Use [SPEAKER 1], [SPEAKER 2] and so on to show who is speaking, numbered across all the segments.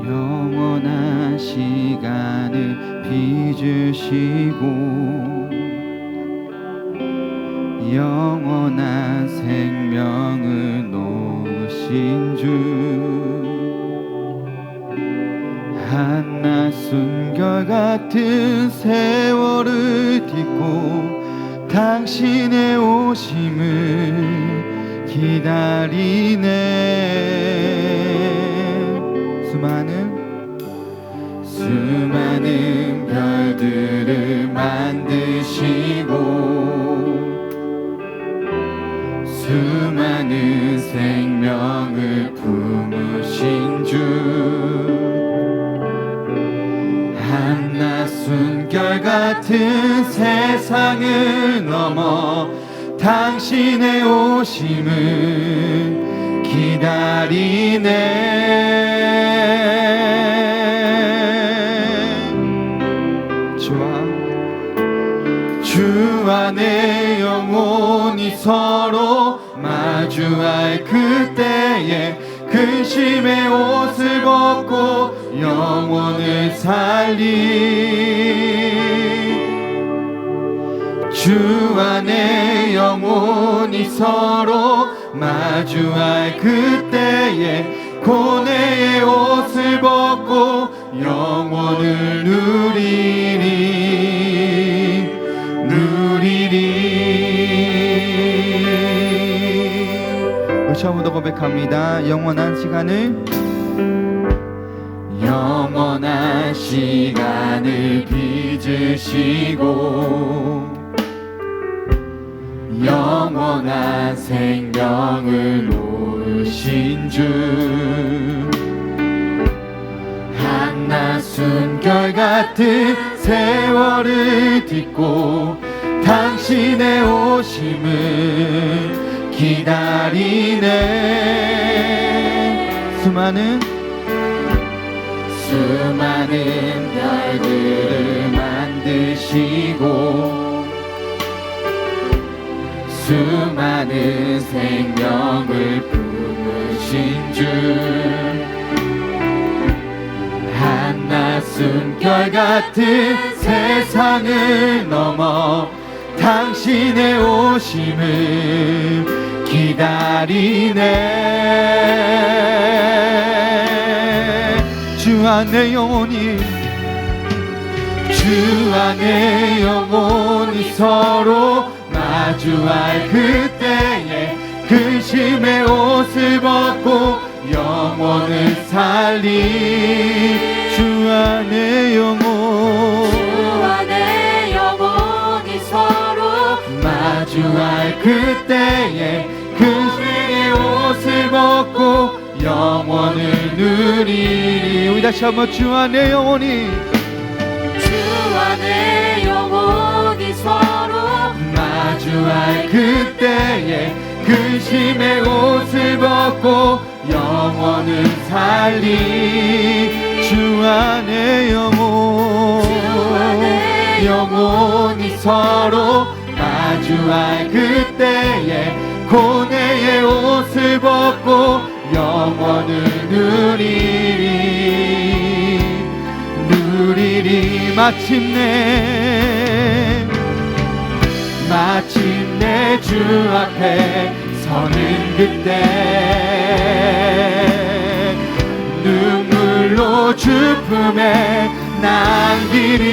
[SPEAKER 1] 영원한 시간을 빚으시고 영원한 생명을 놓으신 주, 한낮 순결 같은 세월을 딛고 당신의 오심을 기다리네. 수많은 별들을 만드시고 수많은 생명을 품으신 주, 한낮 순결 같은 세상을 넘어 당신의 오심을 기다리네. 주 안에 영혼이 서로 마주할 그때에 근심의 옷을 벗고 영혼을 살리. 주 안에 영혼이 서로 마주할 그때에 고뇌의 옷을 벗고 영혼을 누리리. 처음부터 고백합니다. 영원한 시간을 빚으시고 영원한 생명을 놓으신 주, 한낮 순결 같은 세월을 딛고 당신의 오심을 기다리네. 수많은 별들을 만드시고 수많은 생명을 품으신 주, 한낮 순결 같은 세상을 넘어 당신의 오심을 기다리네. 주 안에 영혼이 서로 마주할 그때에 근심의 옷을 벗고 영혼을 살리. 주 안에 영혼이 서로 마주할 그때에 근심의 옷을 벗고 영원을 누리리. 우리 다시 한번 주 안에 영혼이 서로 마주할 그때에 근심의 옷을 벗고 영원을 살리. 주 안에 영혼이 서로 마주할 그때에 고뇌의 옷을 벗고 영원을 누리리. 마침내 주 앞에 서는 그때 눈물로 주 품에 남기리.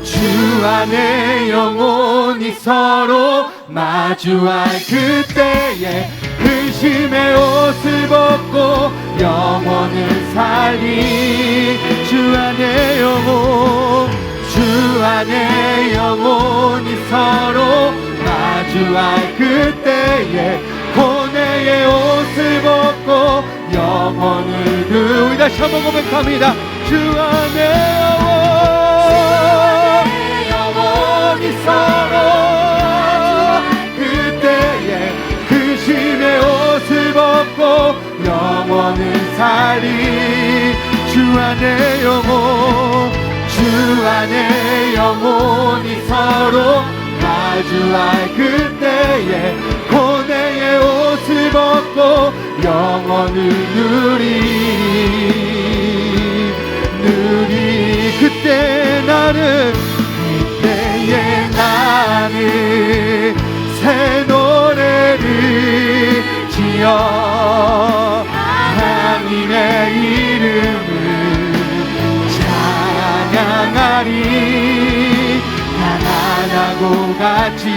[SPEAKER 1] 주 안에 영혼이 서로 마주할 그때에 근심의 옷을 벗고 영혼을 살리. 주 안에 영혼이 서로 마주할 그때에 고뇌의 옷을 벗고 영혼을 누리. 다시 한번 고백합니다. 주 안에 영혼이 서로 찬양하리. 주 안에 영혼이 서로 마주할 그때에 고뇌의 옷을 벗고 영원을 누리 그때에 나는 새 노래를 지어 하나님의 이름을 찬양하리. 가난하고 갇힌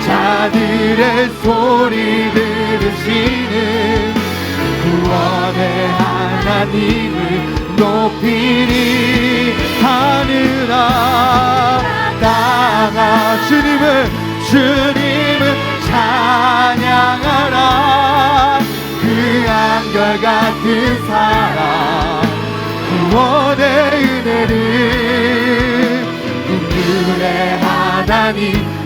[SPEAKER 1] 자들의 소리 들으시는 구원의 하나님을 높이리. 하늘아 땅아 주님을 찬양하라. 그 한결같은 사랑 구원의 은혜를 국률의 하나님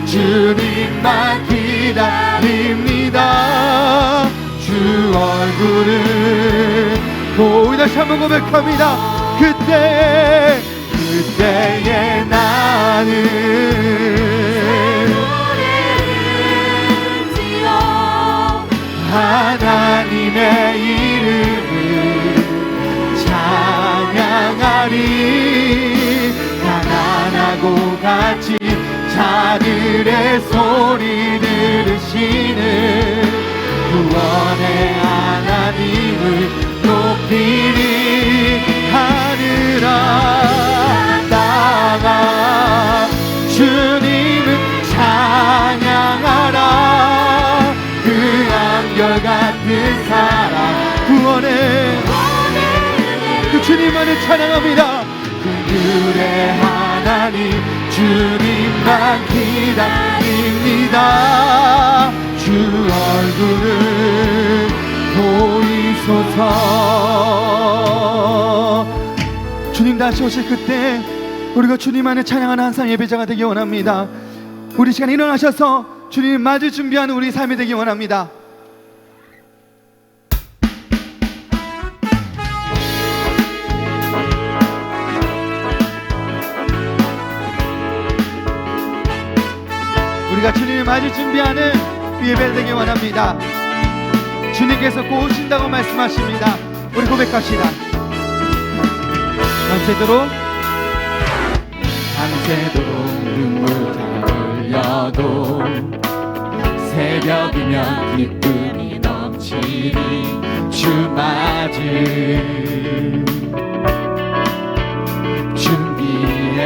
[SPEAKER 1] 주님만 기다립니다. 주 얼굴을 우리 다시 한번 고백합니다. 그때에 나는 하나님의 이름을 찬양하리. 가난하고 갇힌 자들의 소리 들으시는 구원의 하나님을 높이리. 하늘아 땅아 주님을 찬양하라. 그 한결같은 사랑 구원의 그 주님만을 찬양합니다. 그들의 하나님 주님만 기다립니다. 주 얼굴을 보이소서. 주님 다시 오실 그때 우리가 주님 안에 찬양하는 항상 예배자가 되기 원합니다. 우리 시간 일어나셔서 주님 맞을 준비하는 우리 삶이 되기 원합니다. 우리가 주님을 맞을 준비하는 예배 되기 원합니다. 주님께서 곧 오신다고 말씀하십니다. 우리 고백합시다. 밤새도록 눈물 다 흘려도 새벽이면 기쁨이 넘치니 주 맞을 준비해.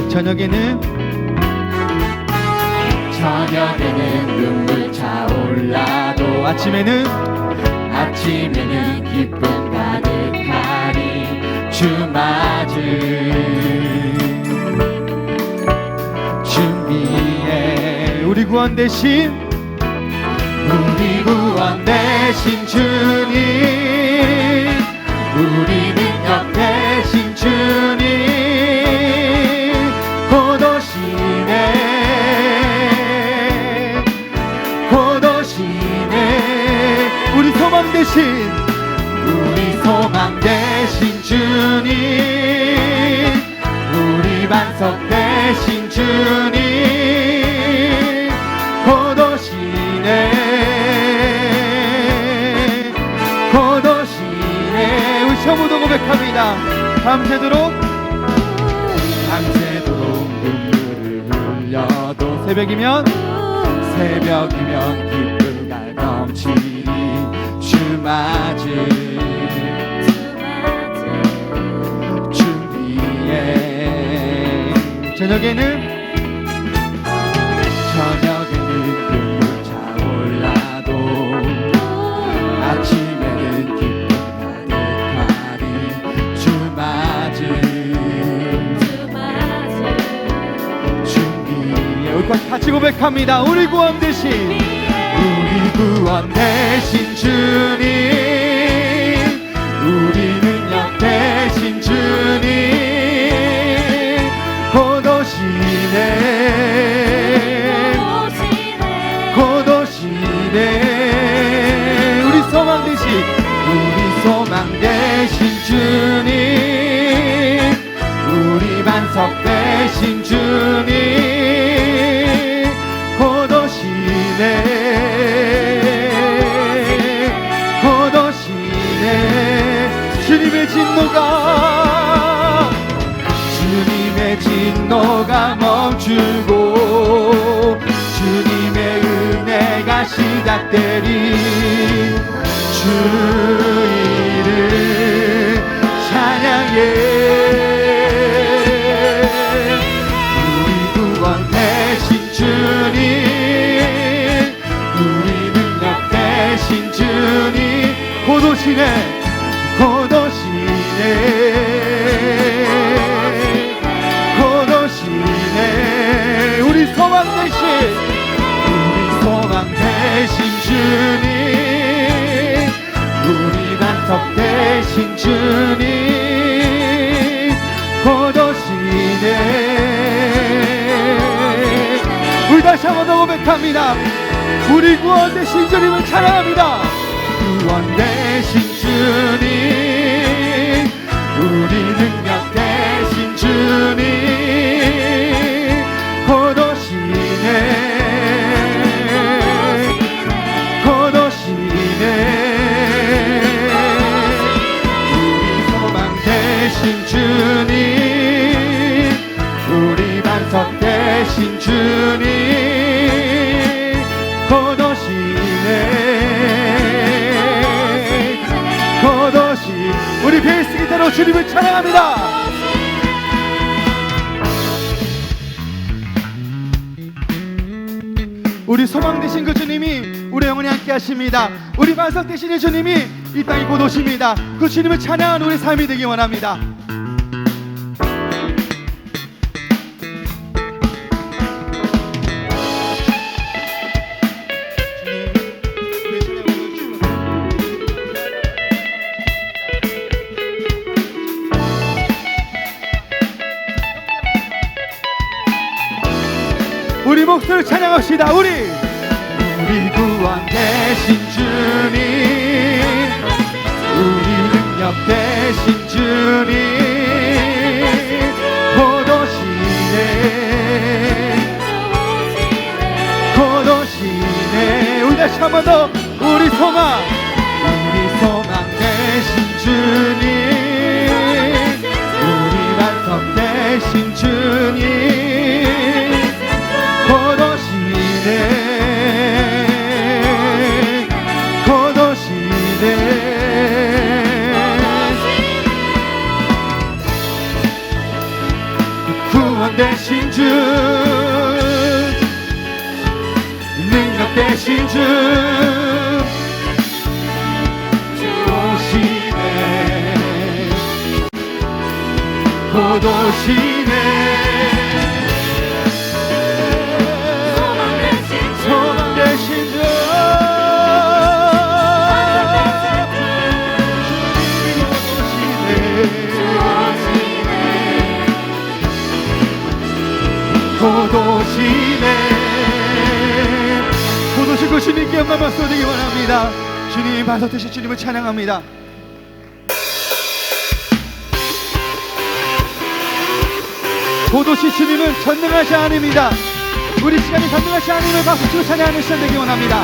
[SPEAKER 1] 저녁에는 눈물 차올라도 아침에는 기쁨 가득하니 주 맞을 준비해. 우리 구원 대신 주님, 우리 능력 대신 주님 곧 오시네. 우리 소망 대신 주님, 우리 반석 대신 주님 곧 오시네. 우리 처음부터 고백합니다. 밤새도록 눈물을 흘려도 새벽이면 기쁨가 넘치니 주 맞을 준비해. 저녁에는 눈물 차올라도 아침에는 기쁨 가득하니 주 맞을 준비해. 우리 같이 고백합니다. 우리 구원 대신 주님, 우리 능력 대신 주님 곧 오시네. 우리 소망 반석 되신 주님 곧 오시네 곧 오시네 주님의 진노가 멈추고 주님의 은혜가 시작되리 주 이름 찬양해 우리 구원 되신 주님 우리 능력 되신 주님 곧 오시네 곧 오시네 우리 소망 되신 주님 우리 반석 되신 주님 곧 오시네 우리 다시 한번 더 고백합니다 우리 구원 되신 주님을 찬양합니다 구원 되신 주님 우리 능력 되신 주님 곧 오시네 곧 오시네 우리 소망 되신 주님 우리 반석 되신 주님 곧 오시네 곧 오시 우리 베이스 기타로 주님을 찬양합니다 우리 소망 되신 그 주님이 우리 영혼에 함께 하십니다 우리 반석 되시는 주님이 이 땅에 곧 오십니다 그 주님을 찬양하는 우리 삶이 되기 원합니다 우리 목소리를 찬양합시다 우리 구원 되신 주님 우리 능력 되신 주님 곧 오시네 곧 오시네 우리 다시 한 번 더 우리 소망 되신 주님 우리 반석 되신 주님 곧 오시네 곧 오시네 구원 되신 주 능력 되신 주 오시네 곧 오시네 곧 오시네 곧 오신 그 주님께 영광 박수 드리기 원합니다 주님 반석 되신 주님을 찬양합니다 곧 오신 주님은 전능하시 하나님입니다 우리 시간이 전능하시 하나님을 박수치고 찬양하는 시간 되기 원합니다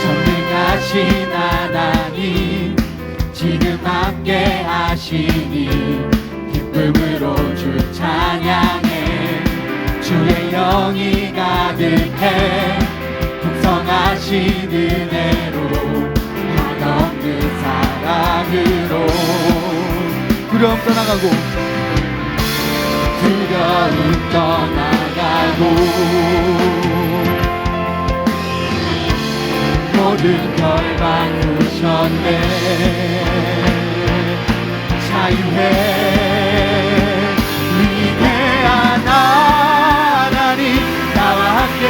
[SPEAKER 2] 전능하신 하나님 지금 함께 하시니 기쁨으로 주 찬양해 주의 영이 가득해 풍성하신 은혜로 한없는 사랑으로
[SPEAKER 1] 두려움 떠나가고
[SPEAKER 2] 모든 걸 바꾸셨네 자유해 위대한 하나님 나와 함께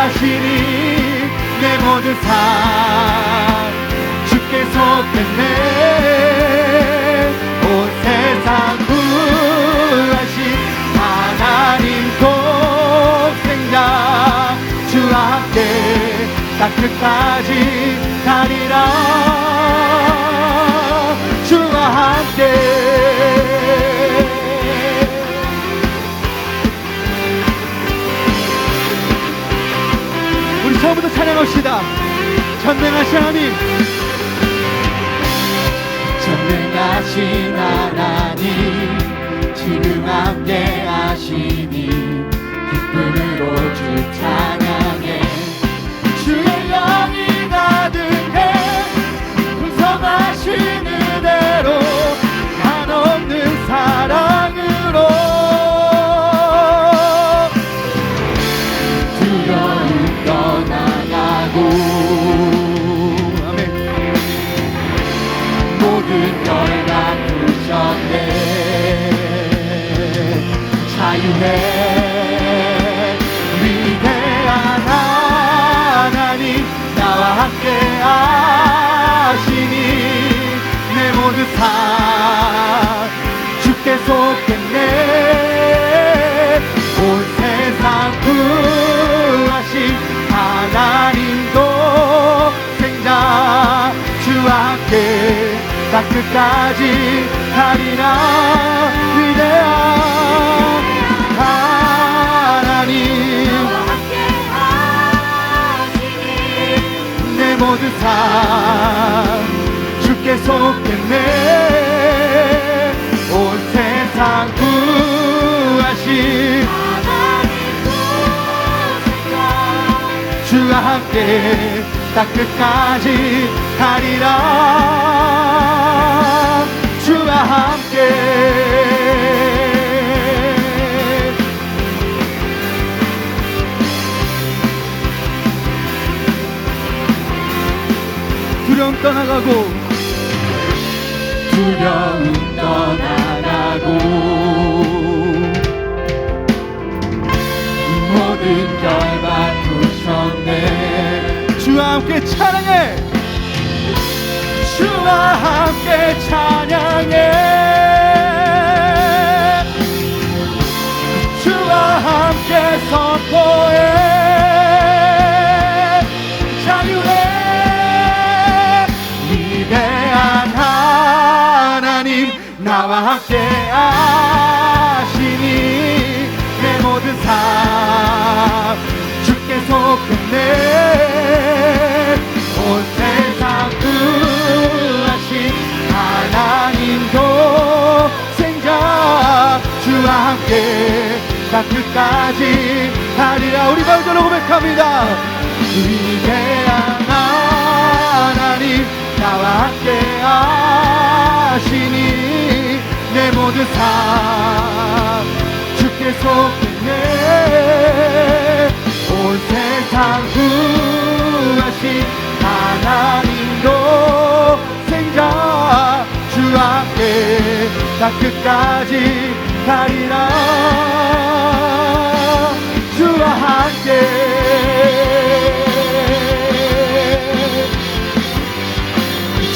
[SPEAKER 2] 하시니 내 모든 삶 주께 속했네 온 세상 구하신 하나님 곧 끝까지 가리라. 주와 함께
[SPEAKER 1] 우리 처음부터 찬양합시다. 전능하신 하나님,
[SPEAKER 2] 전능하신 하나님, 지금 함께 하시니 기쁨으로 주 찬양해. 주의 영이 가득해 풍성하신 은혜로 한없는 사랑으로 두려움 떠나가고
[SPEAKER 1] 아멘.
[SPEAKER 2] 모든 걸 바꾸셨네. 자유해 위대한 하나님, 나와 함께 하시니 내 모든 삶 주께 속했네. 온 세상 구하신 하나님도 생자 주와 함께 다 끝까지 가리라. 위대한 하나님, 내 모든 삶 주께 속했네. 온 세상 구하신 주와 함께 다 끝까지 가리라. 주와 함께
[SPEAKER 1] 두려움 떠나가고
[SPEAKER 2] 두려움 떠나가고 모든 걸 바꾸셨네.
[SPEAKER 1] 주와 함께 찬양해.
[SPEAKER 2] 주와 함께 찬양해. 주와 함께 선포해. 자유해 위대한 하나님, 나와 함께 하시니 내 모든 삶 주께 속했네. 온 세상 구하신 하나님도 생자 주와 함께 다 끝까지 가리라. 우리 마음대로 고백합니다. 위대한 하나님, 나와 함께 하시니 내 모든 삶 주께 속했네. 온 세상 구하신 하나님도 생자 주와 함께 다 끝까지 가리라. 주와 함께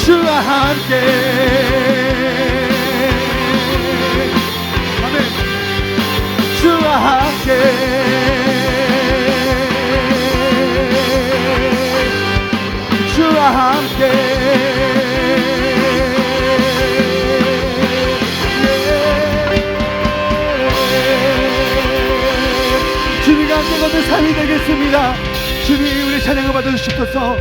[SPEAKER 2] 주와 함께 아멘. 주와 함께 주와 함께 주님과 함께 걷는 삶이 되겠습니다. 주님, 우리 찬양을 받아주시옵소서.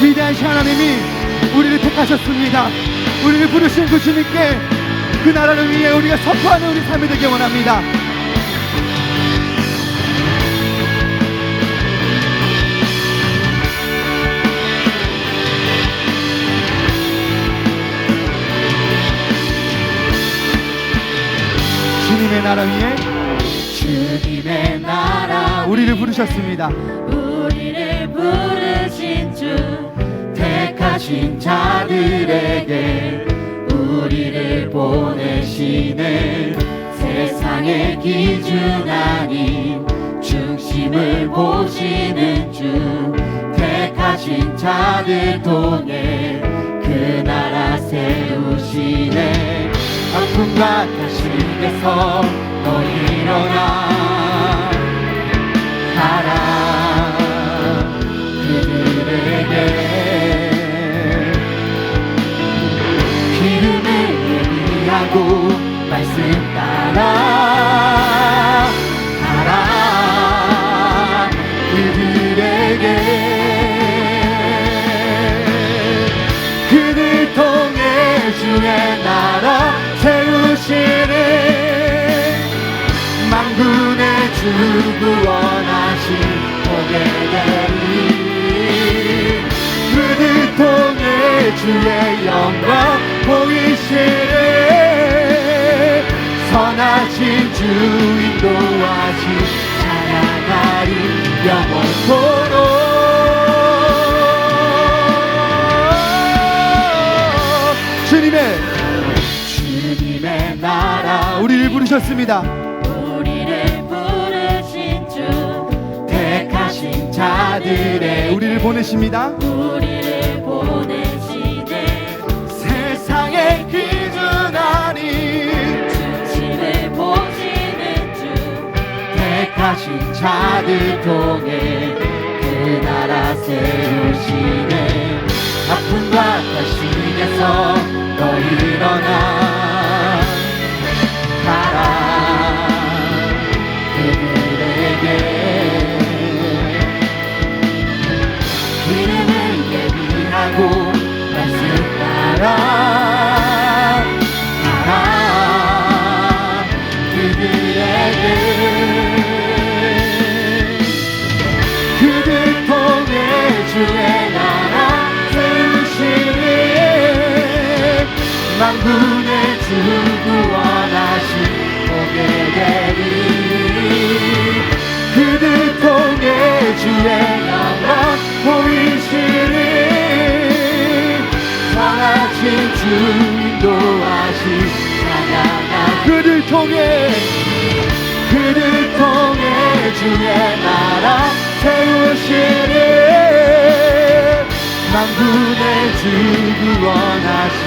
[SPEAKER 2] 위대하신 하나님이 우리를 택하셨습니다. 우리를 부르신 그 주님께 그 나라를 위해 우리가 선포하는 우리 삶이 되기 원합니다. 주님의 나라 위에 주님의 나라
[SPEAKER 1] 우리를 부르셨습니다.
[SPEAKER 2] 우리를 부르신 주, 택하신 자들에게 우리를 보내시네. 세상의 기준 아닌 중심을 보시는 주, 택하신 자들 통해 그 나라 세우시네. 아픔
[SPEAKER 1] 아픔과 다시에서 너 일어나 가라. 그들에게 기름을 예비하고 말씀 따라 가라. 그들에게 그들 통해 주의 나라 세우시는 만군의 주 구원하신 보게 되리. 그들 통해 주의 영광 보이시는 선하신 주 인도하신 찬양하리 영원토록. 주님의 나라 우리를 부르셨습니다.
[SPEAKER 3] 우리를 부르신 주
[SPEAKER 1] 택하신 자들의 우리를 보내십니다.
[SPEAKER 3] 우리를 보내시네.
[SPEAKER 1] 세상의 기준하니
[SPEAKER 3] 중심을 보시는 주
[SPEAKER 1] 택하신 자들 통해 그 나라 세우시네. 아픔과 다시에서 너 일어나 가라. 그들에게 기름을 예비하고 말씀 따라 가라. 그들에게 그들 통해 주의 나라 세우시는 만군의 주 구원하신 보게 되리. 그들 통해 주의 영광 보이시는 선하신 주 인도하신 찬양하. 그들 통해 주의 나라 세우시는 만군의 주 구원하신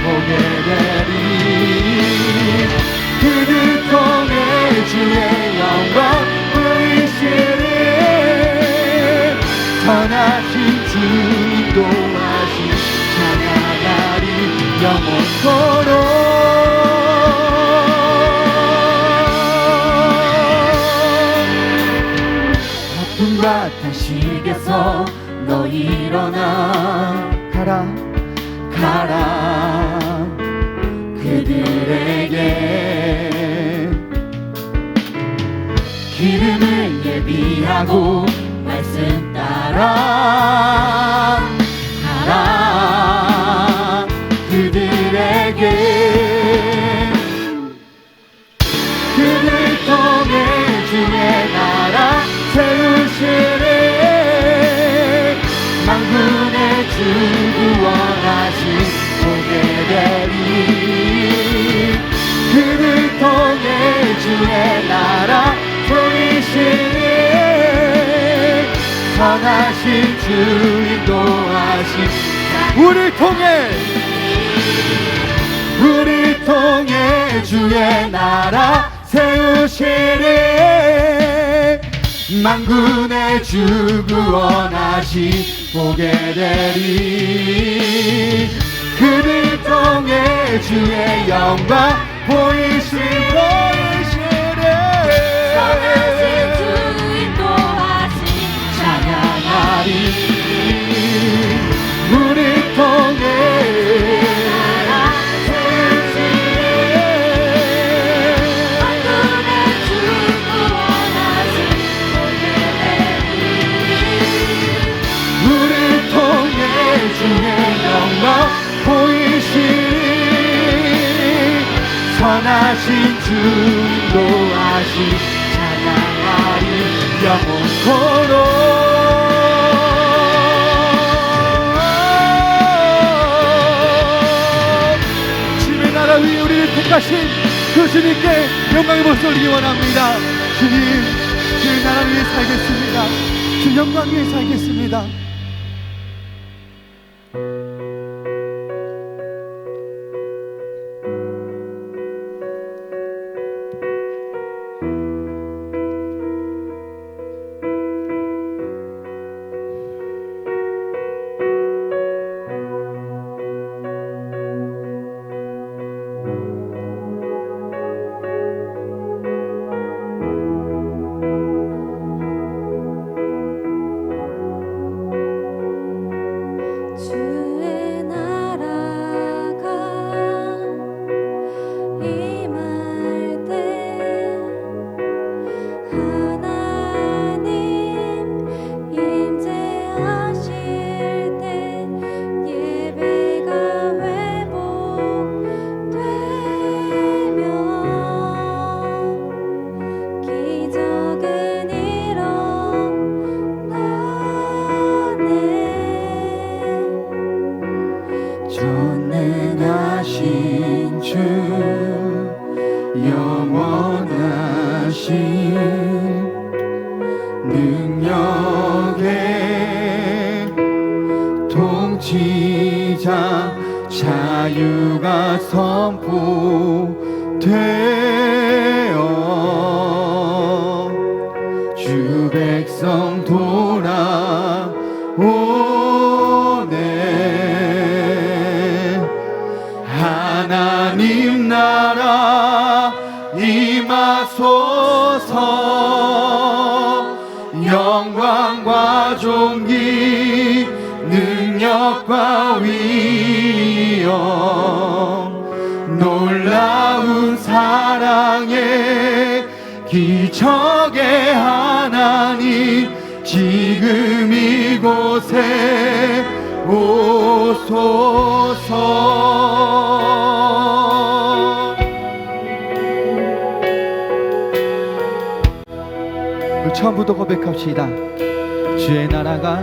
[SPEAKER 1] 보게 되리. 그들 통해 주의 영광 보이시는 선하신 주 인도하신 찬양하리 영원토록. 아픔과 다시게서 너 일어나 가라. 그들에게 기름을 예비하고 말씀 따라 가라. 그들에게 그들 통해 주의 나라 세우시는 만군의 주 구원하신 보게 되리. 그들 통해 주의 나라 보이시는 선하신 주 인도하신 우리 통해 주의 나라 세우시는 만군의 주 구원하신 보게 되리. 그들 통해 주의 영광 보이시는
[SPEAKER 3] 선하신 주 인도하신
[SPEAKER 1] 찬양하리. 우리 통해
[SPEAKER 3] 나라 세우시네. 만군의 주 구원하신 보게 되리.
[SPEAKER 1] 우리 통해 주의 영광 보이시니 선하신 주 인도하신 찬양하리 영원토록. 주님의 나라 위에 우리를 택하신 그 주님께 영광의 모습 올리기 원합니다. 주님, 주의 나라 위에 살겠습니다. 주 영광 위에 살겠습니다.
[SPEAKER 2] 전능하신 주 영원하신 능력의 통치자 자유가 선포되어 주 백성 돌아오네. 하나님 나라 임하소서. 영광과 존귀 능력과 위엄 놀라운 사랑의 기적의 하나님 지금 이곳에 오소서. 우리 처음부터 고백합시다. 주의 나라가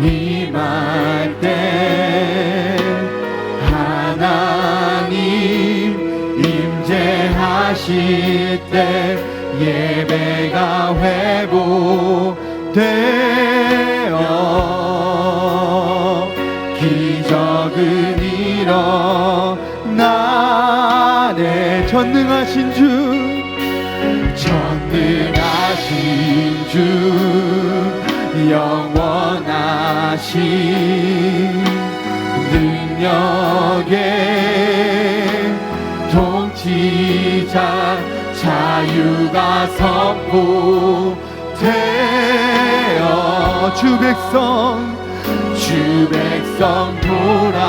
[SPEAKER 2] 임할 때 하나님 임재하실 때 예배가 회복되어 기적은 일어나네. 전능하신 주 영원하신 능력의 통치자 자유가 선포되어 주 백성 돌아오네.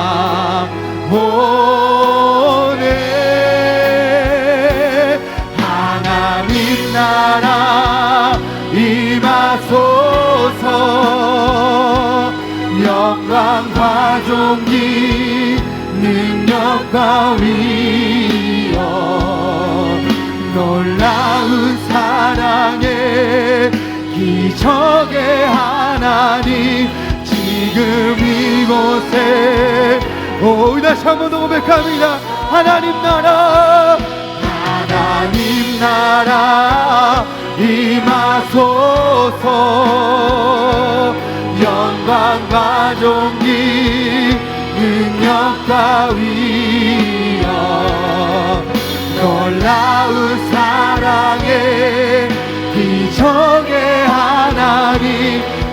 [SPEAKER 2] 하나님 나라 임하소서. 영광과 존귀 능력과 위엄 놀라운 사랑의 기적의 하나님 지금 이곳에 다시 한 번 더 고백합니다. 하나님 나라 임하소서. 영광과 존귀 능력과 위엄 놀라운 사랑의 기적의 하나님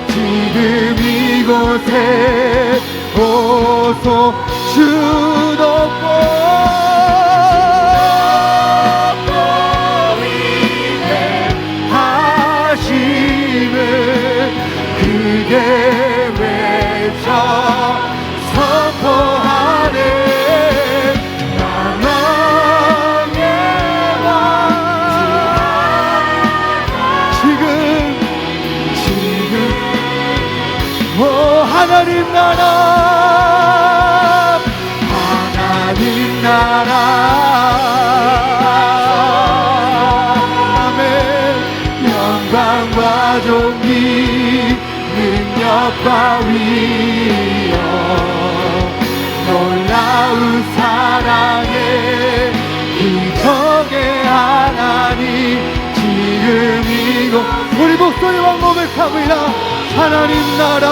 [SPEAKER 2] 지금 이곳에 오소. 크게 외쳐 선포하네. 나만의 왕 지금 오 하나님 나라 아멘. 영광과 존귀 능력과 위엄 놀라운 사랑의 기적의 하나님 지금 이곳 우리 목소리와 고백합니다. 하나님 나라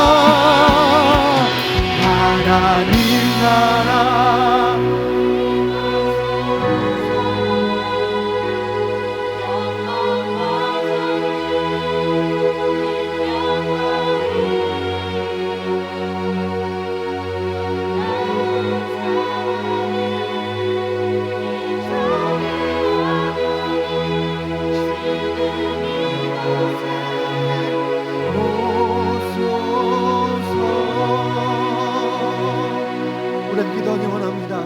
[SPEAKER 2] 우리는 기도하기 원합니다.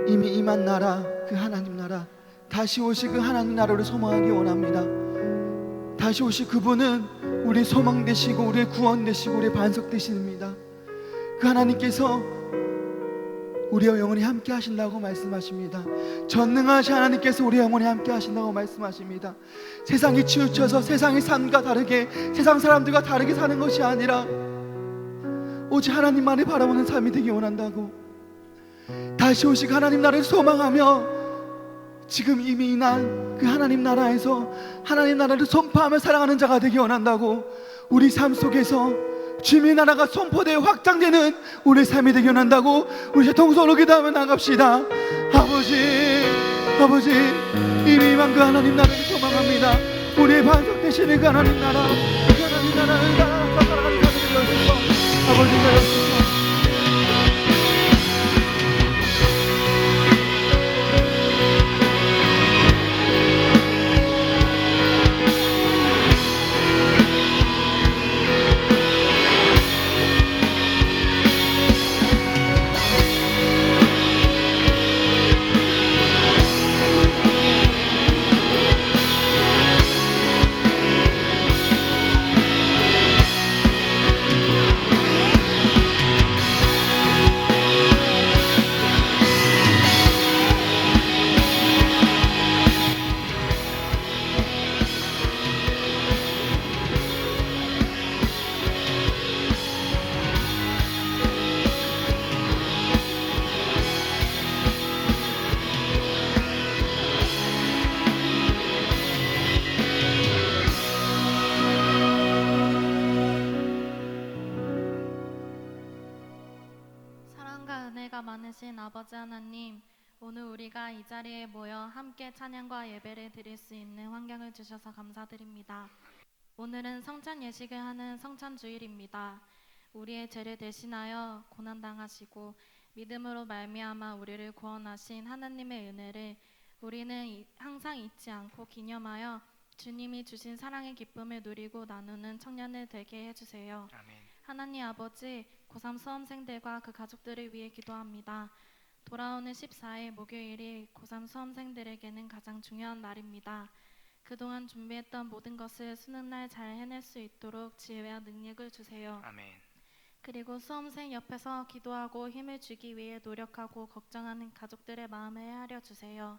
[SPEAKER 2] 이미 임한 나라 그 하나님 나라 다시 오실 그 하나님 나라를 소망하기 원합니다. 다시 오실 그분은 우리의 소망 되시고 우리의 구원 되시고 우리의 반석 되십니다. 그 하나님께서 우리와 영원히 함께 하신다고 말씀하십니다. 전능하신 하나님께서 우리와 영원히 함께 하신다고 말씀하십니다. 세상이 치우쳐서 세상의 삶과 다르게, 세상 사람들과 다르게 사는 것이 아니라 오직 하나님만을 바라보는 삶이 되기 원한다고, 다시 오시고 하나님 나라를 소망하며 지금 이미 난 그 하나님 나라에서 하나님 나라를 선포하며 살아가는 자가 되기 원한다고, 우리 삶 속에서 주님의 나라가 선포되어 확장되는 우리 삶이 되기 원한다고 우리 동서로 기도하며 나갑시다. 아버지 이미 임한 그 하나님 나라를 소망합니다. 우리의 반석 되시는 그 하나님 나라, 그 하나님 나라를 살아가는 자들을 위해서 아버지가 여기서
[SPEAKER 4] 사랑과 은혜가 많으신 아버지 하나님, 오늘 우리가 이 자리에 모여 함께 찬양과 예배를 드릴 수 있는 환경을 주셔서 감사드립니다. 오늘은 성찬 예식을 하는 성찬 주일입니다. 우리의 죄를 대신하여 고난당하시고 믿음으로 말미암아 우리를 구원하신 하나님의 은혜를 우리는 항상 잊지 않고 기념하여 주님이 주신 사랑의 기쁨을 누리고 나누는 청년을 되게 해주세요.
[SPEAKER 5] 아멘.
[SPEAKER 4] 하나님 아버지, 고3 수험생들과 그 가족들을 위해 기도합니다. 돌아오는 14일 목요일이 고3 수험생들에게는 가장 중요한 날입니다. 그동안 준비했던 모든 것을 수능 날 잘 해낼 수 있도록 지혜와 능력을 주세요.
[SPEAKER 5] 아멘.
[SPEAKER 4] 그리고 수험생 옆에서 기도하고 힘을 주기 위해 노력하고 걱정하는 가족들의 마음을 헤아려 주세요.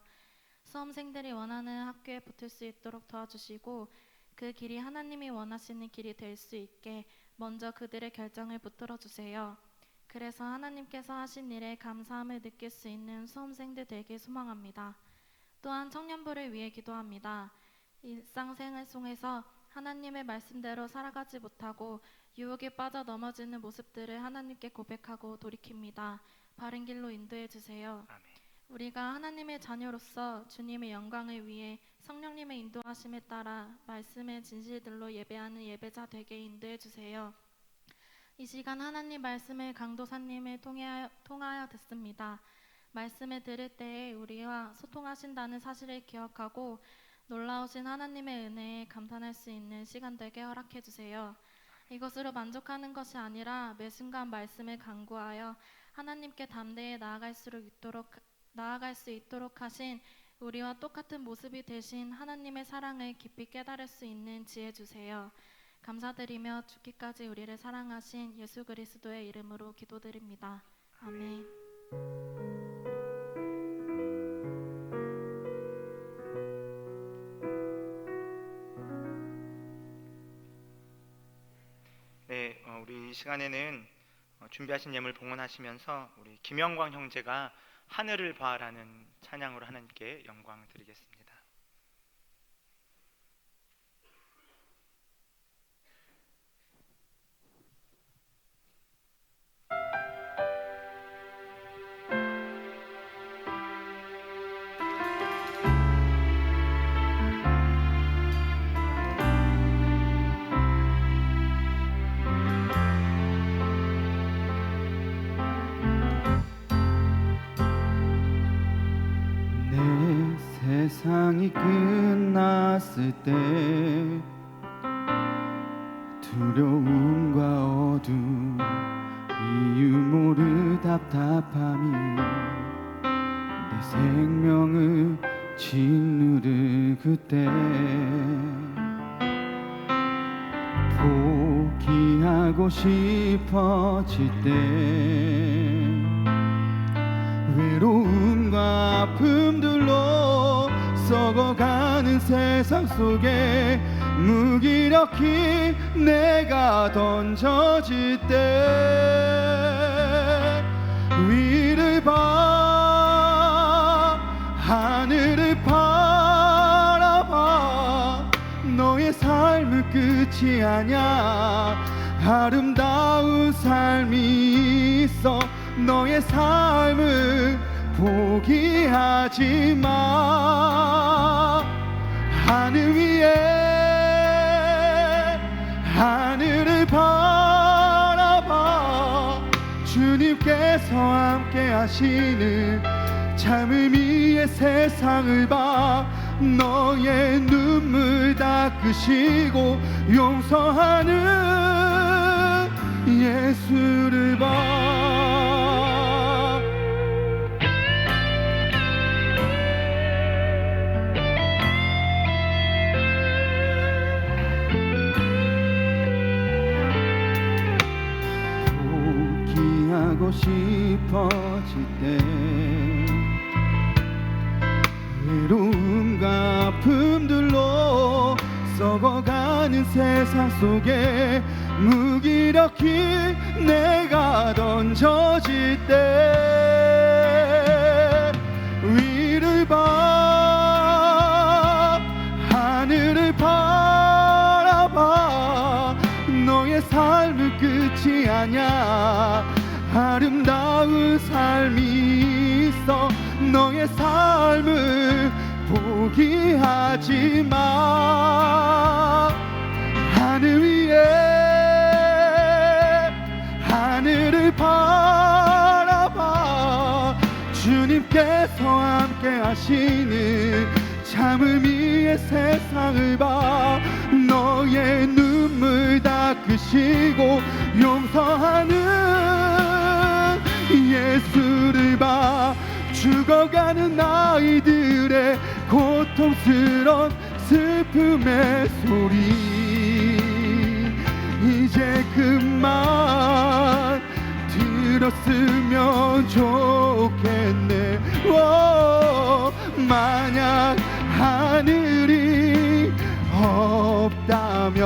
[SPEAKER 4] 수험생들이 원하는 학교에 붙을 수 있도록 도와주시고 그 길이 하나님이 원하시는 길이 될 수 있게 먼저 그들의 결정을 붙들어 주세요. 그래서 하나님께서 하신 일에 감사함을 느낄 수 있는 수험생들 되길 소망합니다. 또한 청년부를 위해 기도합니다. 일상생활 속에서 하나님의 말씀대로 살아가지 못하고 유혹에 빠져 넘어지는 모습들을 하나님께 고백하고 돌이킵니다. 바른 길로 인도해 주세요.
[SPEAKER 5] 아멘.
[SPEAKER 4] 우리가 하나님의 자녀로서 주님의 영광을 위해 성령님의 인도하심에 따라 말씀의 진실들로 예배하는 예배자 되게 인도해 주세요. 이 시간 하나님 말씀을 강도사님을 통하여 듣습니다. 말씀을 들을 때에 우리와 소통하신다는 사실을 기억하고 놀라우신 하나님의 은혜에 감탄할 수 있는 시간 되게 허락해 주세요. 이것으로 만족하는 것이 아니라 매 순간 말씀을 간구하여 하나님께 담대히 나아갈 수 있도록 하신 우리와 똑같은 모습이 되신 하나님의 사랑을 깊이 깨달을 수 있는 지혜 주세요. 감사드리며 죽기까지 우리를 사랑하신 예수 그리스도의 이름으로 기도드립니다. 아멘.
[SPEAKER 5] 네, 우리 이 시간에는 준비하신 예물 봉헌하시면서 우리 김영광 형제가 하늘을 봐라는 찬양으로 하나님께 영광을 드리겠습니다.
[SPEAKER 2] 세상이 끝났을 때 두려움과 어둠 이유 모를 답답함이 내 생명을 짓누를 그때 포기하고 싶어질 때 외로움과 아픔들로 썩어가는 세상 속에 무기력히 내가 던져질 때 위를 봐 하늘을 바라봐 너의 삶은 끝이 아냐 아름다운 삶이 있어 너의 삶을 포기하지 마 하늘 위에 하늘을 바라봐 주님께서 함께 하시는 참 의미의 세상을 봐 너의 눈물 닦으시고 용서하는 예수를 봐 포기하고 싶어질 때 외로움과 아픔들로 썩어가는 세상 속에 무기력히 내가 던져질 때 위를 봐 하늘을 바라봐 너의 삶은 끝이 아냐 아름다운 삶이 있어 너의 삶을 포기하지 마 하늘 위에 하늘을 바라봐 주님께서 함께 하시는 참 의미의 세상을 봐 너의 눈물 닦으시고 용서하는 예수를 봐 죽어가는 아이들의 고통스러운 슬픔의 소리 이제 그만 들었으면 좋겠네 만약 하늘이 없다면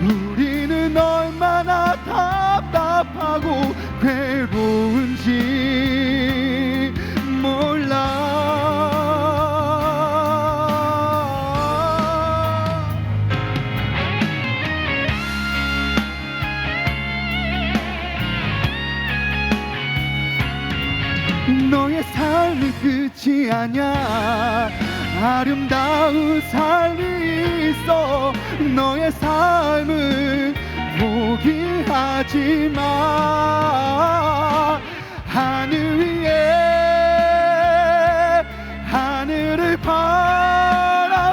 [SPEAKER 2] 우리는 얼마나 답답하고 괴로운지 몰라 너의 삶은 끝이 아냐 아름다운 삶이 있어 너의 삶을 포기하지 마 하늘 위에 하늘을 바라봐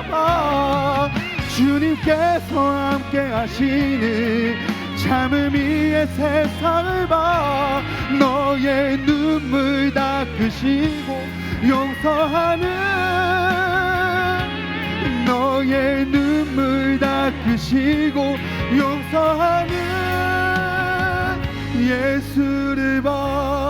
[SPEAKER 2] 주님께서 함께 하시는 참 의미의 세상을 봐 너의 눈물 닦으시고 용서하는 너의 눈물 닦으시고 용서하는 예수를 봐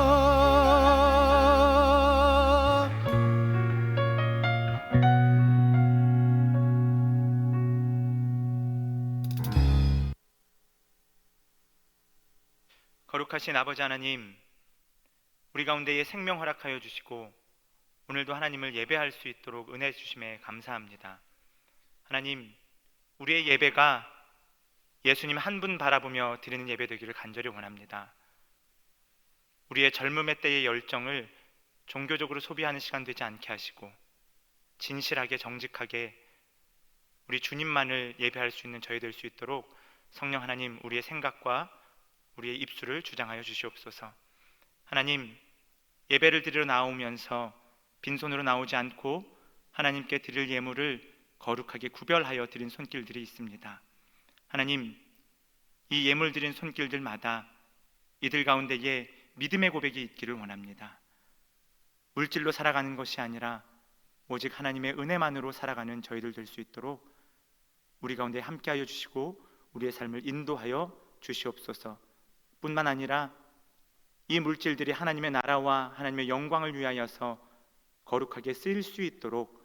[SPEAKER 5] 거룩하신 아버지 하나님, 우리 가운데에 생명 허락하여 주시고 오늘도 하나님을 예배할 수 있도록 은혜 주심에 감사합니다. 하나님, 우리의 예배가 예수님 한 분 바라보며 드리는 예배 되기를 간절히 원합니다. 우리의 젊음의 때의 열정을 종교적으로 소비하는 시간 되지 않게 하시고 진실하게 정직하게 우리 주님만을 예배할 수 있는 저희 될 수 있도록 성령 하나님 우리의 생각과 우리의 입술을 주장하여 주시옵소서. 하나님, 예배를 드리러 나오면서 빈손으로 나오지 않고 하나님께 드릴 예물을 거룩하게 구별하여 드린 손길들이 있습니다. 하나님, 이 예물 드린 손길들마다 이들 가운데에 믿음의 고백이 있기를 원합니다. 물질로 살아가는 것이 아니라 오직 하나님의 은혜만으로 살아가는 저희들 될 수 있도록 우리 가운데 함께하여 주시고 우리의 삶을 인도하여 주시옵소서. 뿐만 아니라 이 물질들이 하나님의 나라와 하나님의 영광을 위하여서 거룩하게 쓰일 수 있도록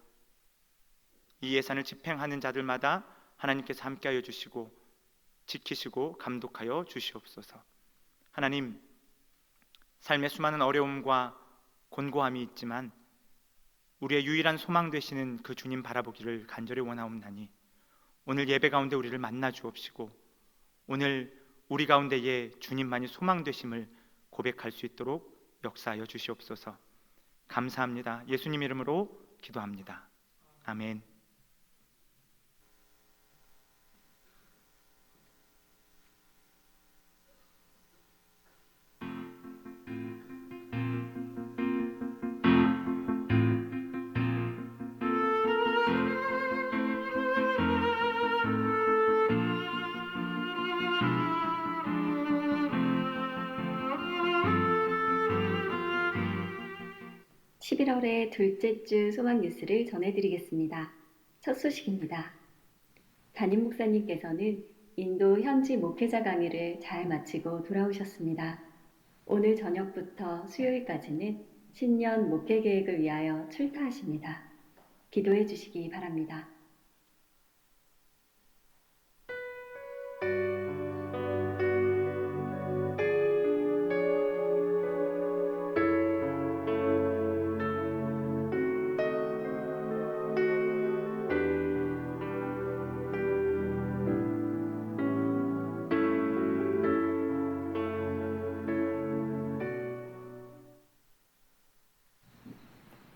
[SPEAKER 5] 이 예산을 집행하는 자들마다 하나님께서 함께하여 주시고 지키시고 감독하여 주시옵소서. 하나님, 삶의 수많은 어려움과 곤고함이 있지만 우리의 유일한 소망 되시는 그 주님 바라보기를 간절히 원하옵나니 오늘 예배 가운데 우리를 만나 주옵시고 오늘 우리 가운데에 주님만이 소망 되심을 고백할 수 있도록 역사하여 주시옵소서. 감사합니다. 예수님 이름으로 기도합니다. 아멘.
[SPEAKER 6] (11월의) 둘째 주 소망 뉴스를 전해드리겠습니다. 첫 소식입니다. 담임 목사님께서는 인도 현지 목회자 강의를 잘 마치고 돌아오셨습니다. 오늘 저녁부터 수요일까지는 신년 목회 계획을 위하여 출타하십니다. 기도해 주시기 바랍니다.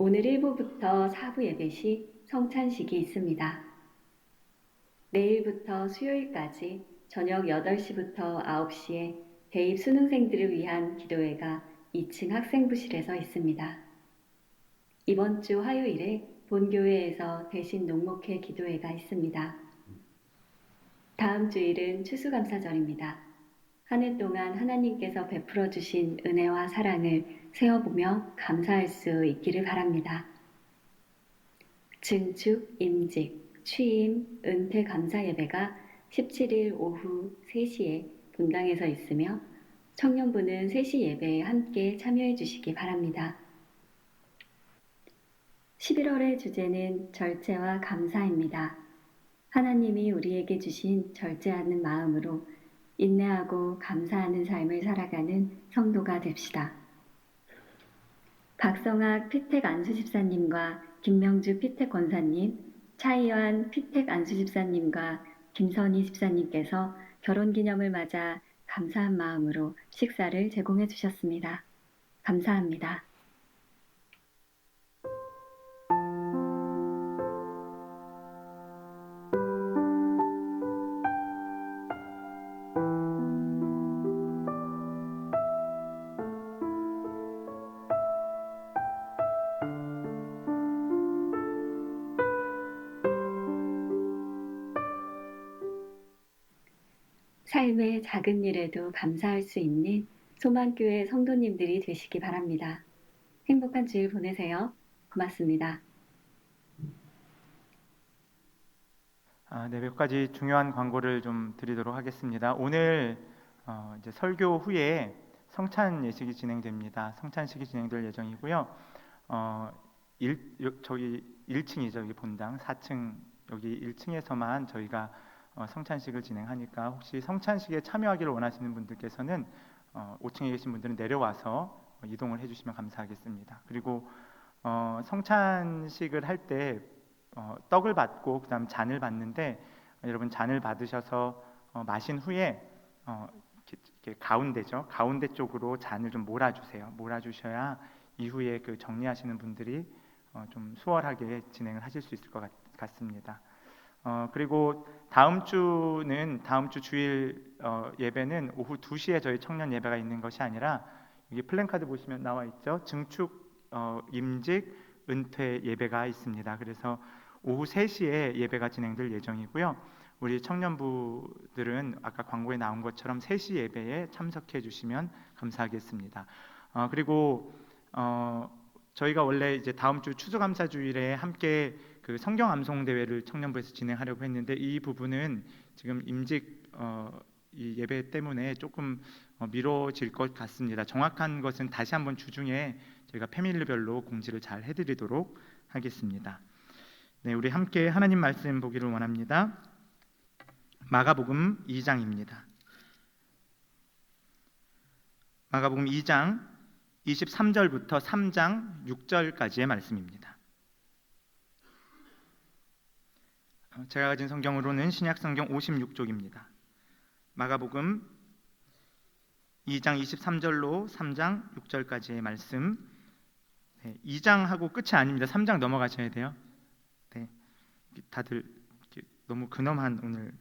[SPEAKER 6] 오늘 1부부터 4부 예배 시 성찬식이 있습니다. 내일부터 수요일까지 저녁 8시부터 9시에 대입 수능생들을 위한 기도회가 2층 학생부실에서 있습니다. 이번 주 화요일에 본교회에서 대신 농목회 기도회가 있습니다. 다음 주일은 추수감사절입니다. 한 해 동안 하나님께서 베풀어 주신 은혜와 사랑을 세어보며 감사할 수 있기를 바랍니다. 증축, 임직, 취임, 은퇴 감사 예배가 17일 오후 3시에 본당에서 있으며 청년부는 3시 예배에 함께 참여해 주시기 바랍니다. 11월의 주제는 절제와 감사입니다. 하나님이 우리에게 주신 절제하는 마음으로 인내하고 감사하는 삶을 살아가는 성도가 됩시다. 박성학 피택 안수집사님과 김명주 피택 권사님, 차이완 피택 안수집사님과 김선희 집사님께서 결혼기념을 맞아 감사한 마음으로 식사를 제공해 주셨습니다. 감사합니다. 삶의 작은 일에도 감사할 수 있는 소망교회 성도님들이 되시기 바랍니다. 행복한 주일 보내세요. 고맙습니다.
[SPEAKER 5] 네, 몇 가지 중요한 광고를 좀 드리도록 하겠습니다. 오늘 이제 설교 후에 성찬 예식이 진행됩니다. 성찬식이 진행될 예정이고요. 저기 1층이죠. 여기 본당 4층 여기 1층에서만 저희가 성찬식을 진행하니까 혹시 성찬식에 참여하기를 원하시는 분들께서는 5층에 계신 분들은 내려와서 이동을 해주시면 감사하겠습니다. 그리고 성찬식을 할 때 떡을 받고 그다음 잔을 받는데 여러분 잔을 받으셔서 마신 후에 이렇게 가운데죠. 가운데 쪽으로 잔을 좀 몰아주세요. 몰아주셔야 이후에 그 정리하시는 분들이 좀 수월하게 진행을 하실 수 있을 것 같습니다. 그리고 다음 주 주일 예배는 오후 2시에 저희 청년 예배가 있는 것이 아니라 여기 플랜카드 보시면 나와 있죠. 증축, 임직, 은퇴 예배가 있습니다. 그래서 오후 3시에 예배가 진행될 예정이고요. 우리 청년부들은 아까 광고에 나온 것처럼 3시 예배에 참석해 주시면 감사하겠습니다. 그리고 저희가 원래 이제 다음 주 추수감사 주일에 함께 그 성경 암송 대회를 청년부에서 진행하려고 했는데 이 부분은 지금 임직 이 예배 때문에 조금 미뤄질 것 같습니다. 정확한 것은 다시 한번 주중에 저희가 패밀리별로 공지를 잘 해드리도록 하겠습니다. 네, 우리 함께 하나님 말씀 보기를 원합니다. 마가복음 2장입니다. 마가복음 2장 23절부터 3장 6절까지의 말씀입니다. 제가 가진 성경으로는 신약성경 56쪽입니다. 마가복음 2장 23절로 3장 6절까지의 말씀. 2장하고 끝이 아닙니다. 3장 넘어가셔야 돼요. 네, 다들 너무 근엄한 오늘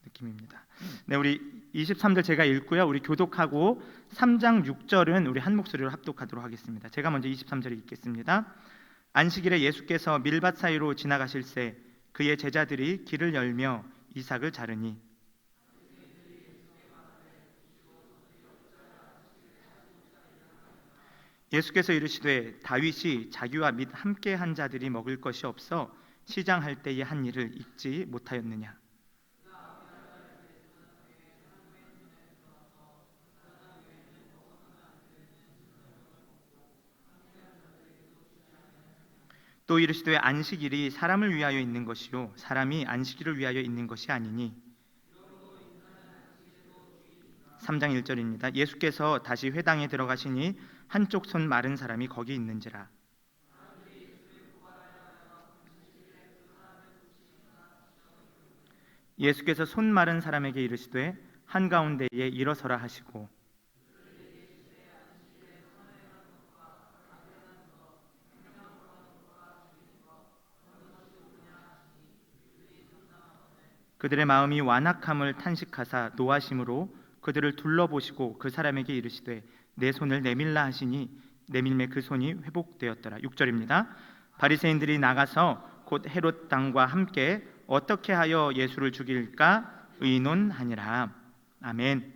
[SPEAKER 5] 느낌입니다. 네, 우리 23절 제가 읽고요. 우리 교독하고 3장 6절은 우리 한 목소리로 합독하도록 하겠습니다. 제가 먼저 23절을 읽겠습니다. 안식일에 예수께서 밀밭 사이로 지나가실새 그의 제자들이 길을 열며 이삭을 자르니 예수께서 이르시되 다윗이 자기와 및 함께 한 자들이 먹을 것이 없어 시장할 때의 한 일을 잊지 못하였느냐. 또 이르시되 안식일이 사람을 위하여 있는 것이요 사람이 안식일을 위하여 있는 것이 아니니. 3장 1절입니다. 예수께서 다시 회당에 들어가시니 한쪽 손 마른 사람이 거기 있는지라. 예수께서 손 마른 사람에게 이르시되 한가운데에 일어서라 하시고 그들의 마음이 완악함을 탄식하사 노하심으로 그들을 둘러보시고 그 사람에게 이르시되 내 손을 내밀라 하시니 내밀매 그 손이 회복되었더라. 6절입니다. 바리새인들이 나가서 곧 헤롯 당과 함께 어떻게 하여 예수를 죽일까 의논하니라. 아멘.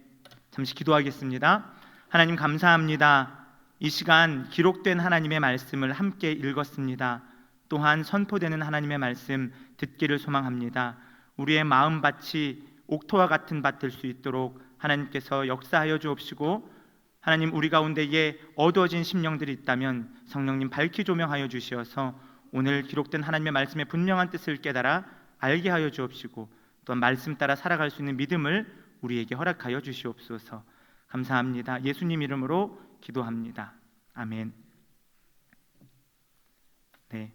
[SPEAKER 5] 잠시 기도하겠습니다. 하나님 감사합니다. 이 시간 기록된 하나님의 말씀을 함께 읽었습니다. 또한 선포되는 하나님의 말씀 듣기를 소망합니다. 우리의 마음밭이 옥토와 같은 밭 될 수 있도록 하나님께서 역사하여 주옵시고 하나님 우리 가운데에 어두워진 심령들이 있다면 성령님 밝히 조명하여 주시어서 오늘 기록된 하나님의 말씀의 분명한 뜻을 깨달아 알게 하여 주옵시고 또한 말씀 따라 살아갈 수 있는 믿음을 우리에게 허락하여 주시옵소서. 감사합니다. 예수님 이름으로 기도합니다. 아멘. 네.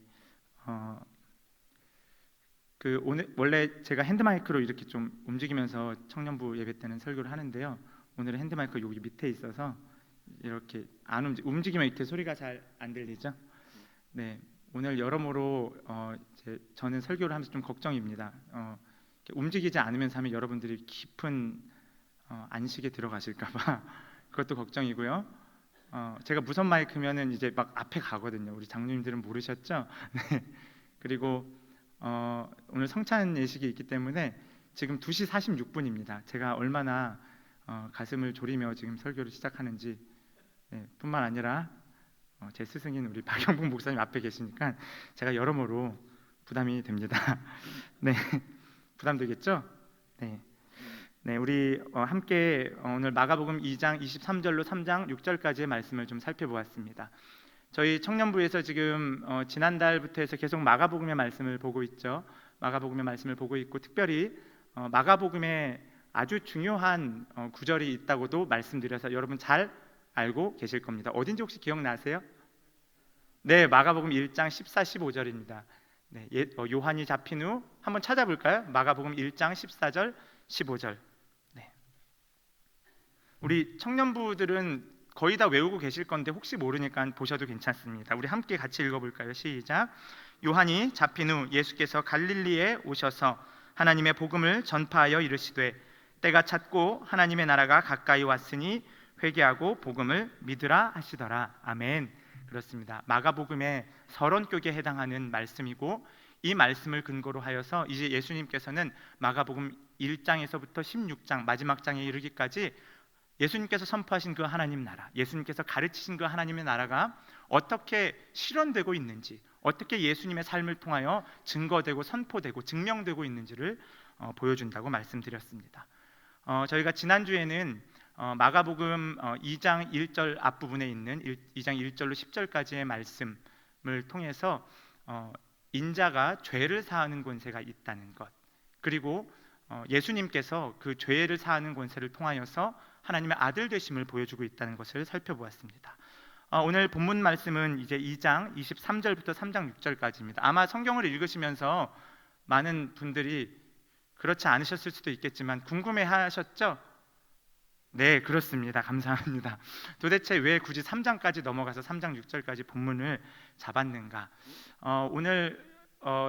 [SPEAKER 5] 오늘 원래 제가 핸드마이크로 이렇게 좀 움직이면서 청년부 예배 때는 설교를 하는데요. 오늘은 핸드마이크가 여기 밑에 있어서 이렇게 안 움직이면 이렇게 소리가 잘 안 들리죠. 네, 오늘 여러모로 저는 설교를 하면서 좀 걱정입니다. 움직이지 않으면서 하면 여러분들이 깊은 안식에 들어가실까봐 그것도 걱정이고요. 제가 무선 마이크면은 이제 막 앞에 가거든요. 우리 장로님들은 모르셨죠? 네. 그리고 오늘 성찬 예식이 있기 때문에 지금 2시 46분입니다. 제가 얼마나 가슴을 졸이며 지금 설교를 시작하는지 뿐만 아니라 제 스승인 우리 박영봉 목사님 앞에 계시니까 제가 여러모로 부담이 됩니다. 네, 부담되겠죠? 네, 우리 함께 오늘 마가복음 2장 23절로 3장 6절까지의 말씀을 좀 살펴보았습니다. 저희 청년부에서 지금 지난달부터 해서 계속 마가복음의 말씀을 보고 있죠. 마가복음의 말씀을 보고 있고 특별히 마가복음에 아주 중요한 구절이 있다고도 말씀드려서 여러분 잘 알고 계실 겁니다. 어딘지 혹시 기억나세요? 네, 마가복음 1장 14, 15절입니다. 네, 요한이 잡힌 후 한번 찾아볼까요? 마가복음 1장 14절, 15절. 네. 우리 청년부들은 거의 다 외우고 계실 건데 혹시 모르니까 보셔도 괜찮습니다. 우리 함께 같이 읽어볼까요? 시작. 요한이 잡힌 후 예수께서 갈릴리에 오셔서 하나님의 복음을 전파하여 이르시되 때가 찼고 하나님의 나라가 가까이 왔으니 회개하고 복음을 믿으라 하시더라. 아멘. 그렇습니다. 마가복음의 서론격에 해당하는 말씀이고 이 말씀을 근거로 하여서 이제 예수님께서는 마가복음 1장에서부터 16장 마지막 장에 이르기까지 예수님께서 선포하신 그 하나님 나라, 예수님께서 가르치신 그 하나님의 나라가 어떻게 실현되고 있는지, 어떻게 예수님의 삶을 통하여 증거되고 선포되고 증명되고 있는지를 보여준다고 말씀드렸습니다. 저희가 지난주에는 마가복음 2장 1절 앞부분에 있는 2장 1절로 10절까지의 말씀을 통해서 인자가 죄를 사하는 권세가 있다는 것, 그리고 예수님께서 그 죄를 사하는 권세를 통하여서 하나님의 아들 되심을 보여주고 있다는 것을 살펴보았습니다. 오늘 본문 말씀은 이제 2장 23절부터 3장 6절까지입니다. 아마 성경을 읽으시면서 많은 분들이 그렇지 않으셨을 수도 있겠지만 궁금해하셨죠? 네, 그렇습니다. 감사합니다. 도대체 왜 굳이 3장까지 넘어가서 3장 6절까지 본문을 잡았는가? 오늘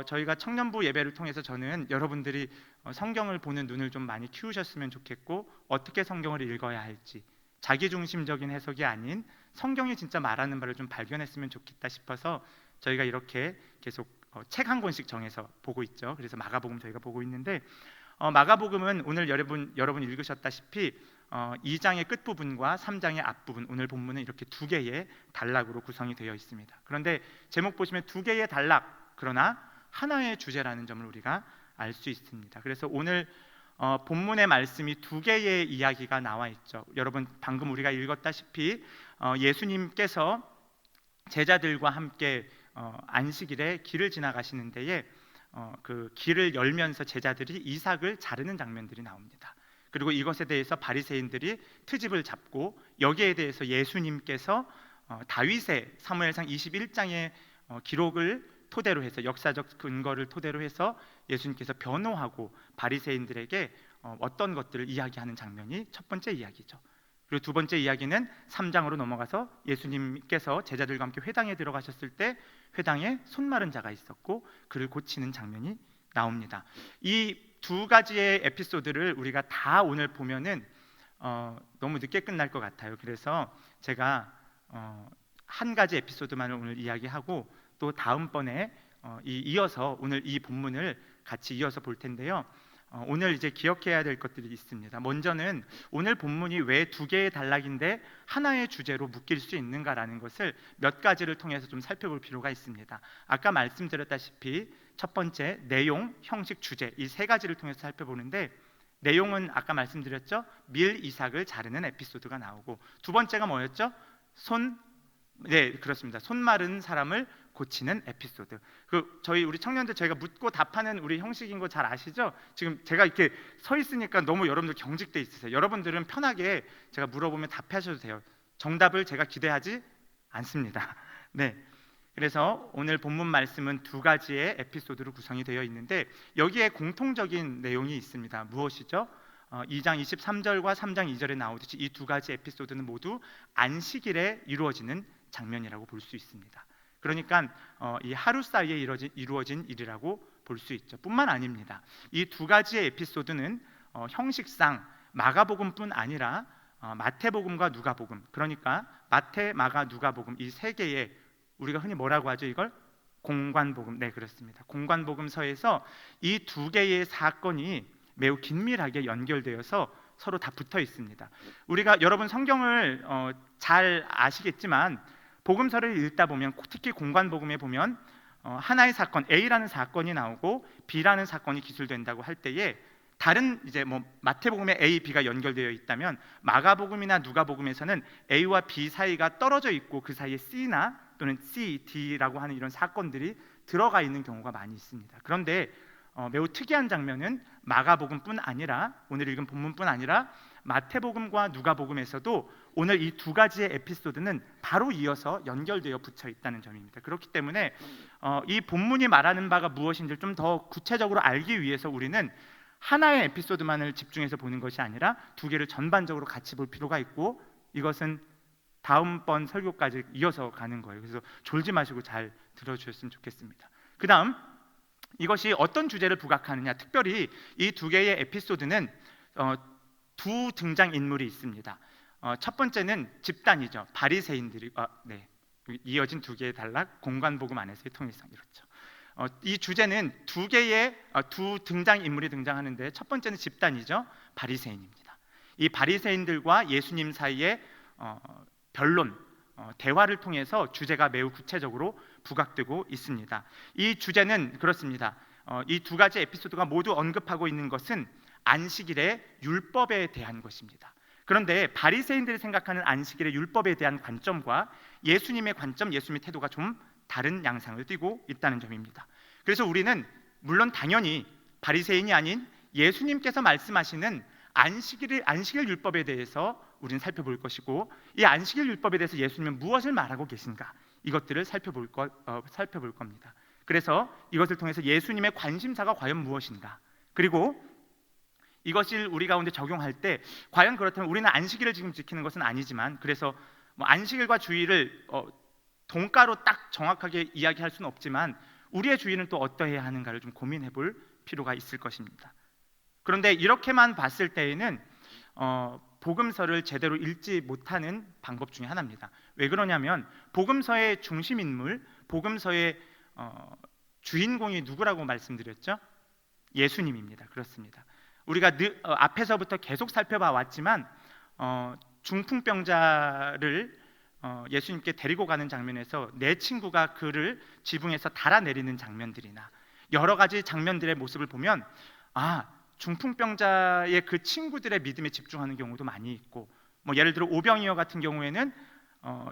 [SPEAKER 5] 저희가 청년부 예배를 통해서 저는 여러분들이 성경을 보는 눈을 좀 많이 키우셨으면 좋겠고, 어떻게 성경을 읽어야 할지, 자기중심적인 해석이 아닌 성경이 진짜 말하는 바를 좀 발견했으면 좋겠다 싶어서 저희가 이렇게 계속 책 한 권씩 정해서 보고 있죠. 그래서 마가복음 저희가 보고 있는데, 마가복음은 오늘 여러분 읽으셨다시피 2장의 끝부분과 3장의 앞부분, 오늘 본문은 이렇게 두 개의 단락으로 구성이 되어 있습니다. 그런데 제목 보시면 두 개의 단락, 그러나 하나의 주제라는 점을 우리가 알 수 있습니다. 그래서 오늘 본문의 말씀이 두 개의 이야기가 나와 있죠. 여러분 방금 우리가 읽었다시피 예수님께서 제자들과 함께 안식일에 길을 지나가시는 데에 그 길을 열면서 제자들이 이삭을 자르는 장면들이 나옵니다. 그리고 이것에 대해서 바리새인들이 트집을 잡고, 여기에 대해서 예수님께서 다윗의 사무엘상 21장의 기록을 토대로 해서, 역사적 근거를 토대로 해서 예수님께서 변호하고 바리새인들에게 어떤 것들을 이야기하는 장면이 첫 번째 이야기죠. 그리고 두 번째 이야기는 3장으로 넘어가서 예수님께서 제자들과 함께 회당에 들어가셨을 때 회당에 손 마른 자가 있었고 그를 고치는 장면이 나옵니다. 이 두 가지의 에피소드를 우리가 다 오늘 보면은 너무 늦게 끝날 것 같아요. 그래서 제가 한 가지 에피소드만을 오늘 이야기하고, 또 다음번에 이어서 오늘 이 본문을 같이 이어서 볼 텐데요. 오늘 이제 기억해야 될 것들이 있습니다. 먼저는 오늘 본문이 왜 두 개의 단락인데 하나의 주제로 묶일 수 있는가라는 것을 몇 가지를 통해서 좀 살펴볼 필요가 있습니다. 아까 말씀드렸다시피 첫 번째, 내용, 형식, 주제, 이 세 가지를 통해서 살펴보는데, 내용은 아까 말씀드렸죠. 밀 이삭을 자르는 에피소드가 나오고, 두 번째가 뭐였죠? 네, 그렇습니다. 손 마른 사람을 고치는 에피소드. 우리 청년들 저희가 묻고 답하는 우리 형식인 거 잘 아시죠? 지금 제가 이렇게 서 있으니까 너무 여러분들 경직돼 있으세요. 여러분들은 편하게 제가 물어보면 답하셔도 돼요. 정답을 제가 기대하지 않습니다. 네. 그래서 오늘 본문 말씀은 두 가지의 에피소드로 구성이 되어 있는데, 여기에 공통적인 내용이 있습니다. 무엇이죠? 2장 23절과 3장 2절에 나오듯이 이 두 가지 에피소드는 모두 안식일에 이루어지는 장면이라고 볼 수 있습니다. 그러니까 이 하루 사이에 이루어진 일이라고 볼 수 있죠. 뿐만 아닙니다. 이 두 가지의 에피소드는 형식상 마가복음뿐 아니라 마태복음과 누가복음, 그러니까 마태, 마가, 누가복음 이 세 개의, 우리가 흔히 뭐라고 하죠? 이걸 공관복음. 네, 그렇습니다. 공관복음서에서 이 두 개의 사건이 매우 긴밀하게 연결되어서 서로 다 붙어 있습니다. 우리가 여러분 성경을 잘 아시겠지만 복음서를 읽다 보면, 특히 공관복음에 보면 하나의 사건 A라는 사건이 나오고 B라는 사건이 기술된다고 할 때에, 다른 이제 마태복음에 A, B가 연결되어 있다면 마가복음이나 누가복음에서는 A와 B 사이가 떨어져 있고 그 사이에 C나 또는 C, D라고 하는 이런 사건들이 들어가 있는 경우가 많이 있습니다. 그런데 매우 특이한 장면은 마가복음뿐 아니라, 오늘 읽은 본문뿐 아니라 마태복음과 누가복음에서도 오늘 이 두 가지의 에피소드는 바로 이어서 연결되어 붙여 있다는 점입니다. 그렇기 때문에 이 본문이 말하는 바가 무엇인지를 좀 더 구체적으로 알기 위해서 우리는 하나의 에피소드만을 집중해서 보는 것이 아니라 두 개를 전반적으로 같이 볼 필요가 있고, 이것은 다음번 설교까지 이어서 가는 거예요. 그래서 졸지 마시고 잘 들어주셨으면 좋겠습니다. 그 다음, 이것이 어떤 주제를 부각하느냐, 특별히 이 두 개의 에피소드는 두 등장인물이 있습니다. 첫 번째는 집단이죠. 바리새인들이 이어진 두 개의 단락, 공관복음 안에서의 통일성, 이렇죠. 이 주제는 두 등장인물이 등장하는데, 첫 번째는 집단이죠. 바리새인입니다. 이 바리새인들과 예수님 사이의 변론, 대화를 통해서 주제가 매우 구체적으로 부각되고 있습니다. 이 주제는 그렇습니다. 이 두 가지 에피소드가 모두 언급하고 있는 것은 안식일의 율법에 대한 것입니다. 그런데 바리새인들이 생각하는 안식일의 율법에 대한 관점과 예수님의 관점, 예수님의 태도가 좀 다른 양상을 띠고 있다는 점입니다. 그래서 우리는 물론 당연히 바리새인이 아닌 예수님께서 말씀하시는 안식일 율법에 대해서 우리는 살펴볼 것이고, 이 안식일 율법에 대해서 예수님은 무엇을 말하고 계신가, 이것들을 살펴볼 겁니다. 그래서 이것을 통해서 예수님의 관심사가 과연 무엇인가, 그리고 이것을 우리 가운데 적용할 때 과연 그렇다면 우리는 안식일을 지금 지키는 것은 아니지만, 그래서 안식일과 주일을 동가로 딱 정확하게 이야기할 수는 없지만 우리의 주일은 또 어떠해야 하는가를 좀 고민해 볼 필요가 있을 것입니다. 그런데 이렇게만 봤을 때에는 복음서를 제대로 읽지 못하는 방법 중에 하나입니다. 왜 그러냐면 복음서의 중심 인물, 복음서의 주인공이 누구라고 말씀드렸죠? 예수님입니다. 그렇습니다. 우리가 앞에서부터 계속 살펴봐 왔지만 중풍병자를 예수님께 데리고 가는 장면에서 내 친구가 그를 지붕에서 달아내리는 장면들이나 여러 가지 장면들의 모습을 보면 중풍병자의 그 친구들의 믿음에 집중하는 경우도 많이 있고, 예를 들어 오병이어 같은 경우에는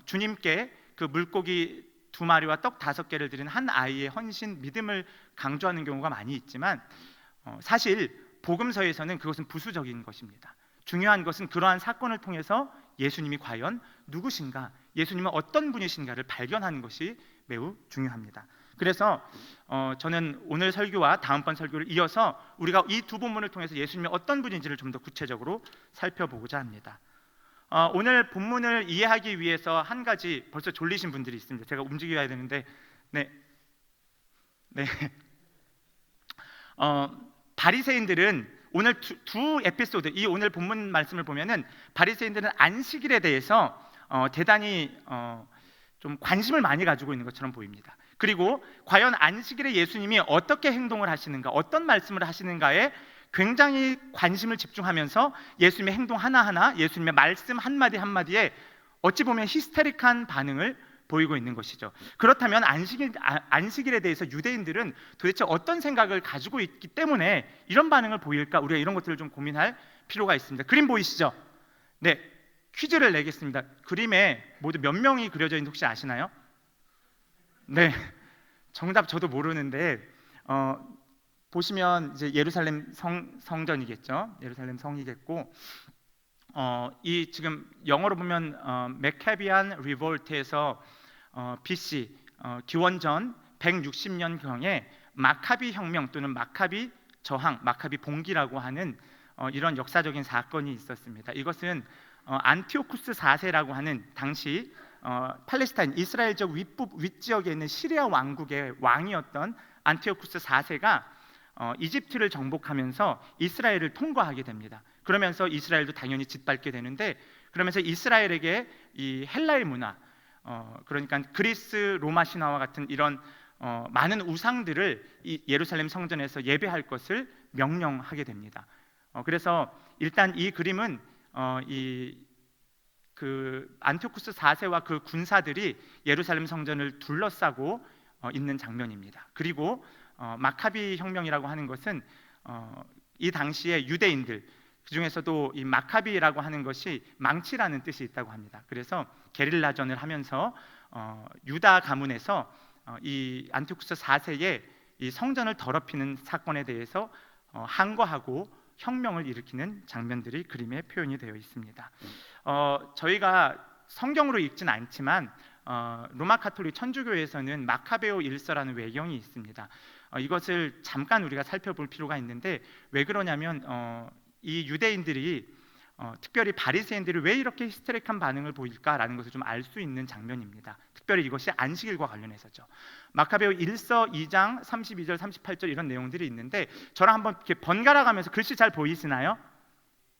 [SPEAKER 5] 주님께 그 물고기 2마리와 떡 5개를 드린 한 아이의 헌신, 믿음을 강조하는 경우가 많이 있지만 사실 복음서에서는 그것은 부수적인 것입니다. 중요한 것은 그러한 사건을 통해서 예수님이 과연 누구신가, 예수님은 어떤 분이신가를 발견하는 것이 매우 중요합니다. 그래서 저는 오늘 설교와 다음번 설교를 이어서 우리가 이 두 본문을 통해서 예수님이 어떤 분인지를 좀 더 구체적으로 살펴보고자 합니다. 오늘 본문을 이해하기 위해서 한 가지, 벌써 졸리신 분들이 있습니다. 제가 움직여야 되는데 바리새인들은 오늘 두 에피소드, 이 오늘 본문 말씀을 보면은 바리새인들은 안식일에 대해서 대단히 좀 관심을 많이 가지고 있는 것처럼 보입니다. 그리고 과연 안식일에 예수님이 어떻게 행동을 하시는가, 어떤 말씀을 하시는가에 굉장히 관심을 집중하면서 예수님의 행동 하나하나, 예수님의 말씀 한마디 한마디에 어찌 보면 히스테릭한 반응을 보이고 있는 것이죠. 그렇다면 안식일에 대해서 유대인들은 도대체 어떤 생각을 가지고 있기 때문에 이런 반응을 보일까? 우리가 이런 것들을 좀 고민할 필요가 있습니다. 그림 보이시죠? 네, 퀴즈를 내겠습니다. 그림에 모두 몇 명이 그려져 있는지 혹시 아시나요? 네, 정답 저도 모르는데 보시면 이제 예루살렘 성전이겠죠. 예루살렘 성이겠고, 이 지금 영어로 보면 메카비안 리볼트에서 BC 기원전 160년경에 마카비 혁명 또는 마카비 저항, 마카비 봉기라고 하는 이런 역사적인 사건이 있었습니다. 이것은 안티오쿠스 4세라고 하는 당시 팔레스타인 이스라엘적 윗지역에 있는 시리아 왕국의 왕이었던 안티오쿠스 4세가 이집트를 정복하면서 이스라엘을 통과하게 됩니다. 그러면서 이스라엘도 당연히 짓밟게 되는데, 그러면서 이스라엘에게 이 헬라의 문화, 그러니까 그리스 로마 신화와 같은 이런 많은 우상들을 이 예루살렘 성전에서 예배할 것을 명령하게 됩니다. 그래서 일단 이 그림은 그 안티오쿠스 4세와 그 군사들이 예루살렘 성전을 둘러싸고 있는 장면입니다. 그리고 마카비 혁명이라고 하는 것은 이 당시에 유대인들, 그 중에서도 이 마카비라고 하는 것이 망치라는 뜻이 있다고 합니다. 그래서 게릴라전을 하면서 유다 가문에서 이 안티오쿠스 4세의 이 성전을 더럽히는 사건에 대해서 항거하고 혁명을 일으키는 장면들이 그림에 표현이 되어 있습니다. 저희가 성경으로 읽진 않지만 로마 가톨릭 천주교에서는 마카베오 일서라는 외경이 있습니다. 이것을 잠깐 우리가 살펴볼 필요가 있는데, 왜 그러냐면 이 유대인들이 특별히 바리새인들이 왜 이렇게 히스테릭한 반응을 보일까라는 것을 좀 알 수 있는 장면입니다. 특별히 이것이 안식일과 관련해서죠. 마카베오 1서 2장 32절 38절 이런 내용들이 있는데, 저랑 한번 이렇게 번갈아 가면서, 글씨 잘 보이시나요?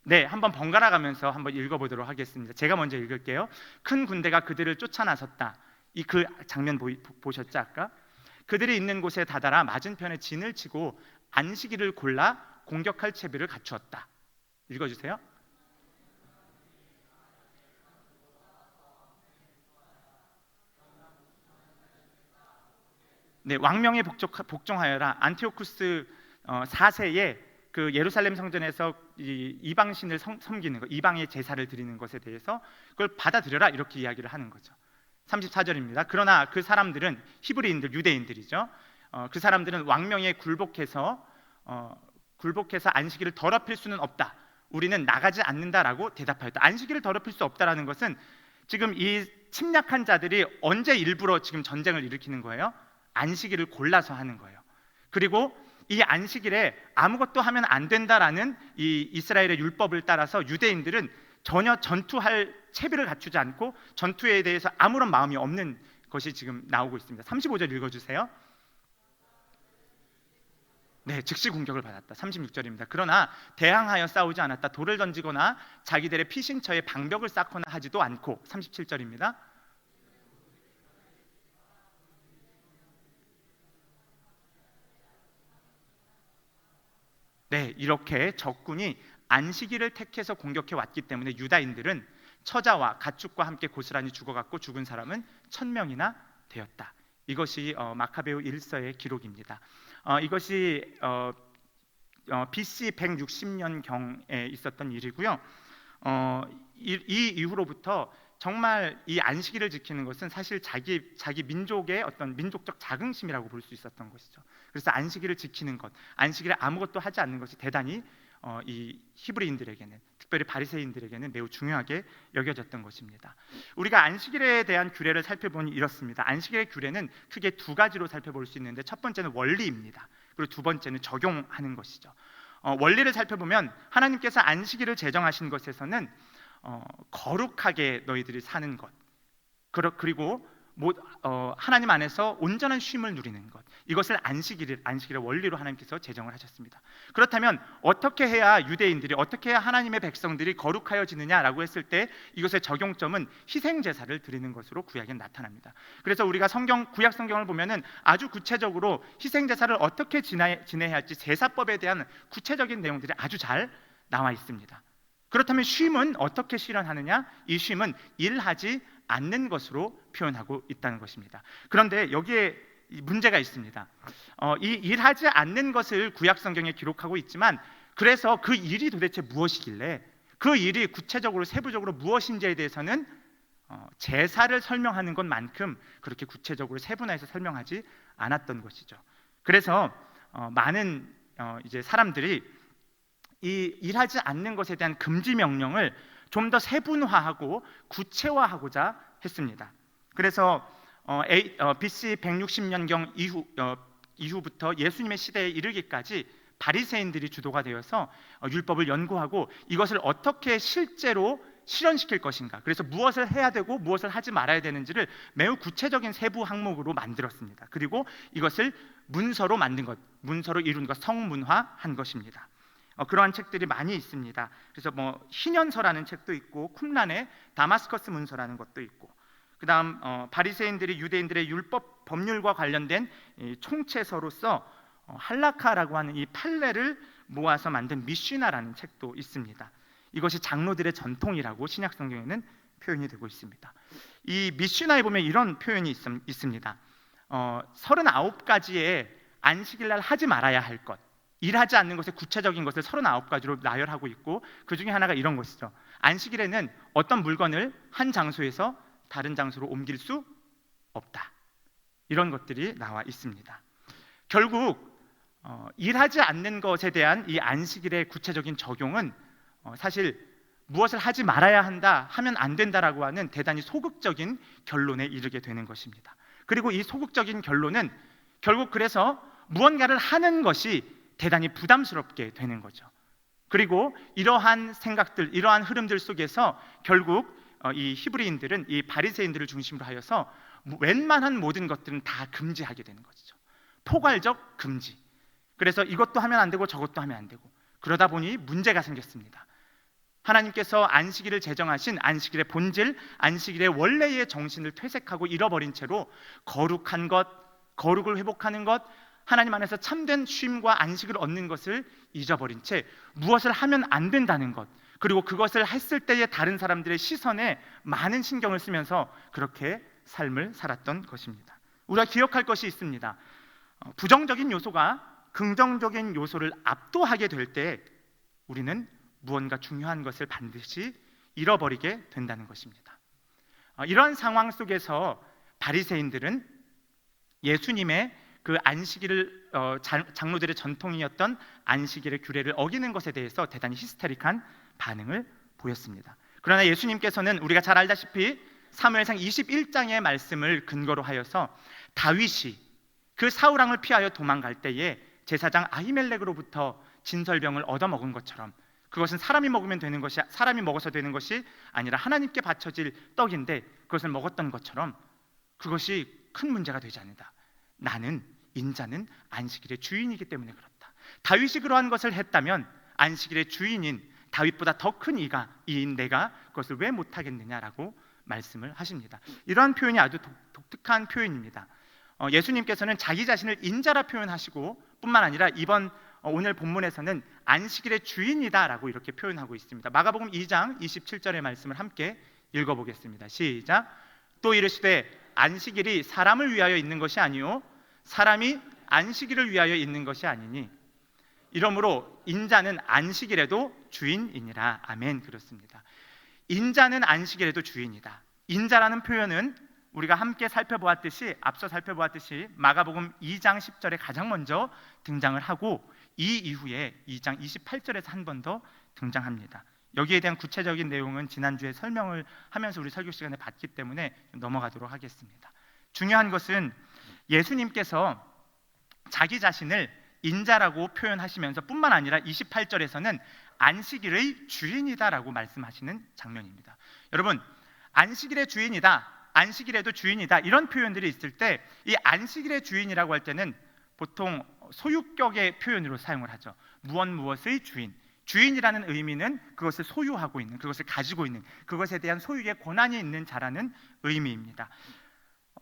[SPEAKER 5] 네, 한번 번갈아 가면서 한번 읽어보도록 하겠습니다. 제가 먼저 읽을게요. 큰 군대가 그들을 쫓아 나섰다. 이 그 장면 보셨죠 아까? 그들이 있는 곳에 다다라 맞은편에 진을 치고 안식일을 골라 공격할 채비를 갖추었다. 읽어주세요. 네, 왕명에 복종하여라. 안티오쿠스 4세의 그 예루살렘 성전에서 이 이방신을 섬기는 것, 이방의 제사를 드리는 것에 대해서 그걸 받아들여라 이렇게 이야기를 하는 거죠. 34절입니다. 그러나 그 사람들은 히브리인들, 유대인들이죠. 그 사람들은 왕명에 굴복해서 안식일을 더럽힐 수는 없다. 우리는 나가지 않는다라고 대답하였다. 안식일을 더럽힐 수 없다라는 것은 지금 이 침략한 자들이 언제 일부러 지금 전쟁을 일으키는 거예요? 안식일을 골라서 하는 거예요. 그리고 이 안식일에 아무것도 하면 안 된다라는 이 이스라엘의 율법을 따라서 유대인들은 전혀 전투할 채비를 갖추지 않고 전투에 대해서 아무런 마음이 없는 것이 지금 나오고 있습니다. 35절 읽어주세요. 네, 즉시 공격을 받았다. 36절입니다. 그러나 대항하여 싸우지 않았다. 돌을 던지거나 자기들의 피신처에 방벽을 쌓거나 하지도 않고. 37절입니다. 네, 이렇게 적군이 안식일을 택해서 공격해 왔기 때문에 유다인들은 처자와 가축과 함께 고스란히 죽어갔고 죽은 사람은 1000명이나 되었다. 이것이 마카베오 1서의 기록입니다. 이것이 BC 160년경에 있었던 일이고요. 이 이후로부터 정말 이 안식일을 지키는 것은 사실 자기 민족의 어떤 민족적 자긍심이라고 볼 수 있었던 것이죠. 그래서 안식일을 지키는 것, 안식일에 아무것도 하지 않는 것이 대단히 이 히브리인들에게는, 특별히 바리새인들에게는 매우 중요하게 여겨졌던 것입니다. 우리가 안식일에 대한 규례를 살펴보니 이렇습니다. 안식일의 규례는 크게 두 가지로 살펴볼 수 있는데, 첫 번째는 원리입니다. 그리고 두 번째는 적용하는 것이죠. 원리를 살펴보면 하나님께서 안식일을 제정하신 것에서는 거룩하게 너희들이 사는 것, 그리고 하나님 안에서 온전한 쉼을 누리는 것, 이것을 안식일의 원리로 하나님께서 제정을 하셨습니다. 그렇다면 어떻게 해야 유대인들이, 어떻게 해야 하나님의 백성들이 거룩하여지느냐라고 했을 때 이것의 적용점은 희생제사를 드리는 것으로 구약에 나타납니다. 그래서 우리가 구약 성경을 보면은 아주 구체적으로 희생제사를 어떻게 지내야 할지 제사법에 대한 구체적인 내용들이 아주 잘 나와 있습니다. 그렇다면 쉼은 어떻게 실현하느냐? 이 쉼은 일하지 않는 것으로 표현하고 있다는 것입니다. 그런데 여기에 문제가 있습니다. 이 일하지 않는 것을 구약 성경에 기록하고 있지만, 그래서 그 일이 도대체 무엇이길래, 그 일이 구체적으로 세부적으로 무엇인지에 대해서는 제사를 설명하는 것만큼 그렇게 구체적으로 세분화해서 설명하지 않았던 것이죠. 그래서 많은 이제 사람들이 이 일하지 않는 것에 대한 금지 명령을 좀 더 세분화하고 구체화하고자 했습니다. 그래서 BC 160년경 이후부터 예수님의 시대에 이르기까지 바리새인들이 주도가 되어서 율법을 연구하고 이것을 어떻게 실제로 실현시킬 것인가, 그래서 무엇을 해야 되고 무엇을 하지 말아야 되는지를 매우 구체적인 세부 항목으로 만들었습니다. 그리고 이것을 문서로 만든 것, 문서로 이룬 것, 성문화한 것입니다. 그러한 책들이 많이 있습니다. 그래서 희년서라는 책도 있고 쿰란의 다마스커스 문서라는 것도 있고, 그다음 바리새인들이 유대인들의 율법 법률과 관련된 총체서로서 할라카라고 하는 이 판례를 모아서 만든 미슈나라는 책도 있습니다. 이것이 장로들의 전통이라고 신약 성경에는 표현이 되고 있습니다. 이 미슈나에 보면 이런 표현이 있습니다. 39가지의 안식일날 하지 말아야 할 것, 일하지 않는 것의 구체적인 것을 39가지로 나열하고 있고, 그 중에 하나가 이런 것이죠. 안식일에는 어떤 물건을 한 장소에서 다른 장소로 옮길 수 없다. 이런 것들이 나와 있습니다. 결국 일하지 않는 것에 대한 이 안식일의 구체적인 적용은 사실 무엇을 하지 말아야 한다, 하면 안 된다라고 하는 대단히 소극적인 결론에 이르게 되는 것입니다. 그리고 이 소극적인 결론은 결국 그래서 무언가를 하는 것이 대단히 부담스럽게 되는 거죠. 그리고 이러한 생각들, 이러한 흐름들 속에서 결국 이 히브리인들은 이 바리새인들을 중심으로 하여서 웬만한 모든 것들은 다 금지하게 되는 것이죠. 포괄적 금지. 그래서 이것도 하면 안 되고 저것도 하면 안 되고, 그러다 보니 문제가 생겼습니다. 하나님께서 안식일을 제정하신 안식일의 본질, 안식일의 원래의 정신을 퇴색하고 잃어버린 채로 거룩한 것, 거룩을 회복하는 것, 하나님 안에서 참된 쉼과 안식을 얻는 것을 잊어버린 채 무엇을 하면 안 된다는 것, 그리고 그것을 했을 때의 다른 사람들의 시선에 많은 신경을 쓰면서 그렇게 삶을 살았던 것입니다. 우리가 기억할 것이 있습니다. 부정적인 요소가 긍정적인 요소를 압도하게 될 때 우리는 무언가 중요한 것을 반드시 잃어버리게 된다는 것입니다. 이러한 상황 속에서 바리새인들은 예수님의 그 안식일을 장로들의 전통이었던 안식일의 규례를 어기는 것에 대해서 대단히 히스테릭한 반응을 보였습니다. 그러나 예수님께서는 우리가 잘 알다시피 사무엘상 21장의 말씀을 근거로 하여서 다윗이 그 사울 왕을 피하여 도망갈 때에 제사장 아히멜렉으로부터 진설병을 얻어먹은 것처럼 그것은 사람이 먹어서 되는 것이 아니라 하나님께 바쳐질 떡인데 그것을 먹었던 것처럼 그것이 큰 문제가 되지 않는다. 나는 인자는 안식일의 주인이기 때문에 그렇다. 다윗이 그러한 것을 했다면 안식일의 주인인 다윗보다 더 큰 이인 내가 그것을 왜 못하겠느냐라고 말씀을 하십니다. 이러한 표현이 아주 독특한 표현입니다. 예수님께서는 자기 자신을 인자라 표현하시고 뿐만 아니라 오늘 본문에서는 안식일의 주인이다라고 이렇게 표현하고 있습니다. 마가복음 2장 27절의 말씀을 함께 읽어보겠습니다. 시작. 또 이르시되 안식일이 사람을 위하여 있는 것이 아니요 사람이 안식일을 위하여 있는 것이 아니니 이러므로 인자는 안식일에도 주인이니라. 아멘. 그렇습니다. 인자는 안식일에도 주인이다. 인자라는 표현은 우리가 함께 앞서 살펴보았듯이 마가복음 2장 10절에 가장 먼저 등장을 하고 이 이후에 2장 28절에서 한 번 더 등장합니다. 여기에 대한 구체적인 내용은 지난주에 설명을 하면서 우리 설교 시간에 봤기 때문에 넘어가도록 하겠습니다. 중요한 것은 예수님께서 자기 자신을 인자라고 표현하시면서 뿐만 아니라 28절에서는 안식일의 주인이다라고 말씀하시는 장면입니다. 여러분, 안식일의 주인이다, 안식일에도 주인이다 이런 표현들이 있을 때 이 안식일의 주인이라고 할 때는 보통 소유격의 표현으로 사용을 하죠. 무엇의 주인. 주인이라는 의미는 그것을 소유하고 있는, 그것을 가지고 있는, 그것에 대한 소유의 권한이 있는 자라는 의미입니다.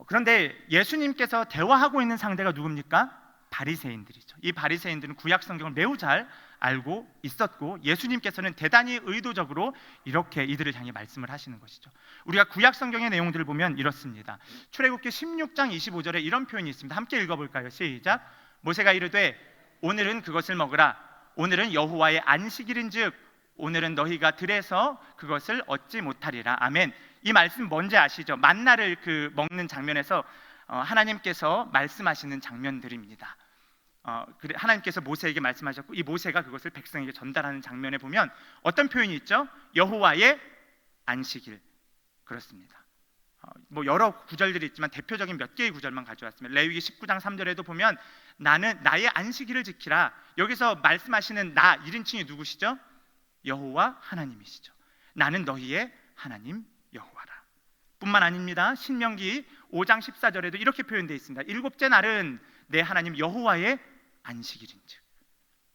[SPEAKER 5] 그런데 예수님께서 대화하고 있는 상대가 누굽니까? 바리새인들이죠. 이 바리새인들은 구약 성경을 매우 잘 알고 있었고 예수님께서는 대단히 의도적으로 이렇게 이들을 향해 말씀을 하시는 것이죠. 우리가 구약 성경의 내용들을 보면 이렇습니다. 출애굽기 16장 25절에 이런 표현이 있습니다. 함께 읽어볼까요? 시작. 모세가 이르되 오늘은 그것을 먹으라. 오늘은 여호와의 안식일인즉 오늘은 너희가 들에서 그것을 얻지 못하리라. 아멘. 이 말씀 뭔지 아시죠? 만나를 먹는 장면에서 하나님께서 말씀하시는 장면들입니다. 하나님께서 모세에게 말씀하셨고 이 모세가 그것을 백성에게 전달하는 장면에 보면 어떤 표현이 있죠? 여호와의 안식일. 그렇습니다. 여러 구절들이 있지만 대표적인 몇 개의 구절만 가져왔습니다. 레위기 19장 3절에도 보면 나의 안식일을 지키라. 여기서 말씀하시는 나 1인칭이 누구시죠? 여호와 하나님이시죠. 나는 너희의 하나님 여호와라. 뿐만 아닙니다. 신명기 5장 14절에도 이렇게 표현되어 있습니다. 일곱째 날은 내 하나님 여호와의 안식일인즉.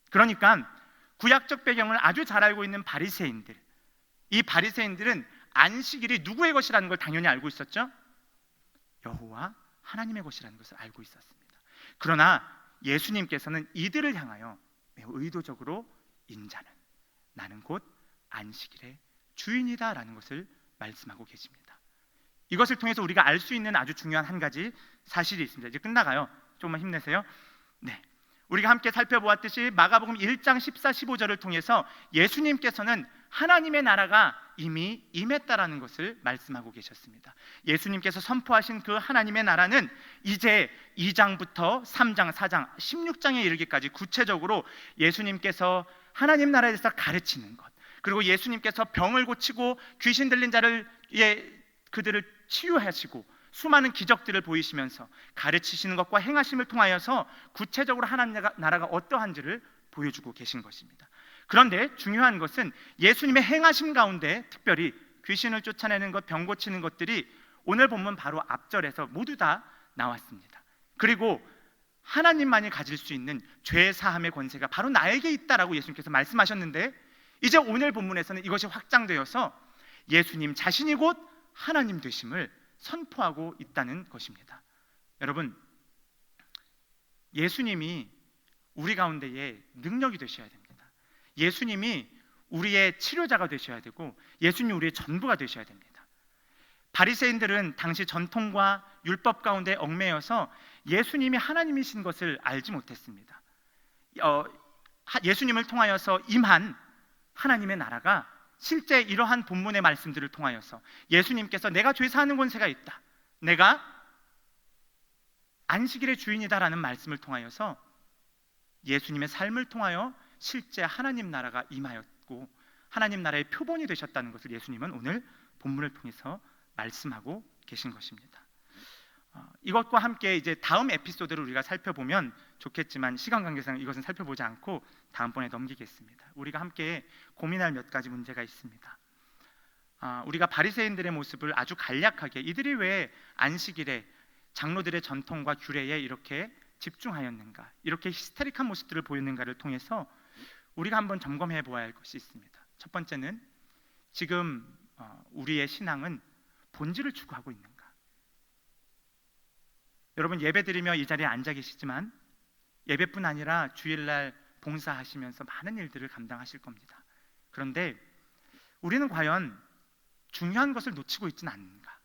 [SPEAKER 5] 그러니까 구약적 배경을 아주 잘 알고 있는 바리새인들, 이 바리새인들은 안식일이 누구의 것이라는 걸 당연히 알고 있었죠. 여호와 하나님의 것이라는 것을 알고 있었습니다. 그러나 예수님께서는 이들을 향하여 매우 의도적으로 인자는 나는 곧 안식일의 주인이다 라는 것을 말씀하고 계십니다. 이것을 통해서 우리가 알 수 있는 아주 중요한 한 가지 사실이 있습니다. 이제 끝나가요. 조금만 힘내세요. 네, 우리가 함께 살펴보았듯이 마가복음 1장 14, 15절을 통해서 예수님께서는 하나님의 나라가 이미 임했다라는 것을 말씀하고 계셨습니다. 예수님께서 선포하신 그 하나님의 나라는 이제 2장부터 3장, 4장, 16장에 이르기까지 구체적으로 예수님께서 하나님 나라에 대해서 가르치는 것, 그리고 예수님께서 병을 고치고 귀신 들린 그들을 치유하시고 수많은 기적들을 보이시면서 가르치시는 것과 행하심을 통하여서 구체적으로 하나님 나라가 어떠한지를 보여주고 계신 것입니다. 그런데 중요한 것은 예수님의 행하심 가운데 특별히 귀신을 쫓아내는 것, 병 고치는 것들이 오늘 본문 바로 앞절에서 모두 다 나왔습니다. 그리고 하나님만이 가질 수 있는 죄 사함의 권세가 바로 나에게 있다라고 예수님께서 말씀하셨는데 이제 오늘 본문에서는 이것이 확장되어서 예수님 자신이 곧 하나님 되심을 선포하고 있다는 것입니다. 여러분, 예수님이 우리 가운데에 능력이 되셔야 됩니다. 예수님이 우리의 치료자가 되셔야 되고 예수님이 우리의 전부가 되셔야 됩니다. 바리새인들은 당시 전통과 율법 가운데 얽매여서 예수님이 하나님이신 것을 알지 못했습니다. 예수님을 통하여서 임한 하나님의 나라가 실제 이러한 본문의 말씀들을 통하여서 예수님께서 내가 죄 사하는 권세가 있다, 내가 안식일의 주인이다라는 말씀을 통하여서 예수님의 삶을 통하여 실제 하나님 나라가 임하였고 하나님 나라의 표본이 되셨다는 것을 예수님은 오늘 본문을 통해서 말씀하고 계신 것입니다. 이것과 함께 이제 다음 에피소드를 우리가 살펴보면 좋겠지만 시간 관계상 이것은 살펴보지 않고 다음번에 넘기겠습니다. 우리가 함께 고민할 몇 가지 문제가 있습니다. 우리가 바리새인들의 모습을 아주 간략하게 이들이 왜 안식일에 장로들의 전통과 규례에 이렇게 집중하였는가, 이렇게 히스테릭한 모습들을 보였는가를 통해서 우리가 한번 점검해 보아야 할 것이 있습니다. 첫 번째는 지금 우리의 신앙은 본질을 추구하고 있는가? 여러분 예배드리며 이 자리에 앉아 계시지만 예배뿐 아니라 주일날 봉사하시면서 많은 일들을 감당하실 겁니다. 그런데 우리는 과연 중요한 것을 놓치고 있지는 않는가?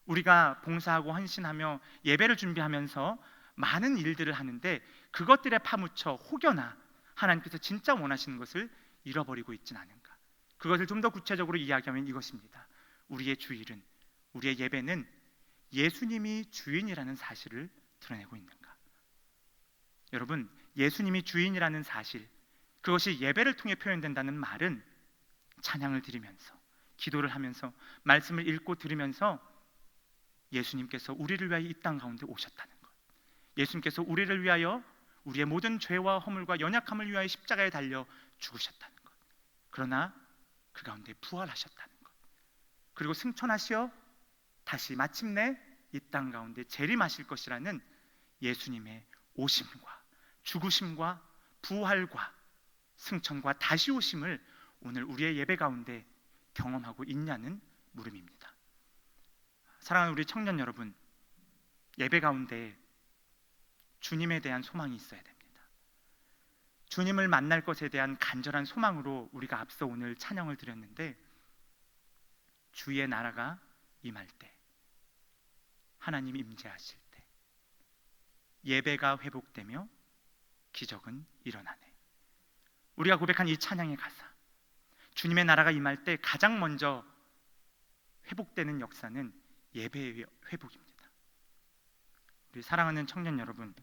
[SPEAKER 5] 우리가 봉사하고 헌신하며 예배를 준비하면서 많은 일들을 하는데 그것들에 파묻혀 혹여나 하나님께서 진짜 원하시는 것을 잃어버리고 있지는 않은가? 그것을 좀 더 구체적으로 이야기하면 이것입니다. 우리의 주일은, 우리의 예배는 예수님이 주인이라는 사실을 드러내고 있는가? 여러분, 예수님이 주인이라는 사실, 그것이 예배를 통해 표현된다는 말은 찬양을 드리면서, 기도를 하면서, 말씀을 읽고 들으면서 예수님께서 우리를 위하여 이 땅 가운데 오셨다는 것, 예수님께서 우리를 위하여 우리의 모든 죄와 허물과 연약함을 위하여 십자가에 달려 죽으셨다는 것, 그러나 그 가운데 부활하셨다는 것, 그리고 승천하시어 다시 마침내 이 땅 가운데 재림하실 것이라는 예수님의 오심과 죽으심과 부활과 승천과 다시 오심을 오늘 우리의 예배 가운데 경험하고 있냐는 물음입니다. 사랑하는 우리 청년 여러분, 예배 가운데 주님에 대한 소망이 있어야 됩니다. 주님을 만날 것에 대한 간절한 소망으로 우리가 앞서 오늘 찬양을 드렸는데, 주의 나라가 임할 때, 하나님 임재하실 때 예배가 회복되며 기적은 일어나네. 우리가 고백한 이 찬양의 가사, 주님의 나라가 임할 때 가장 먼저 회복되는 역사는 예배의 회복입니다. 우리 사랑하는 청년 여러분,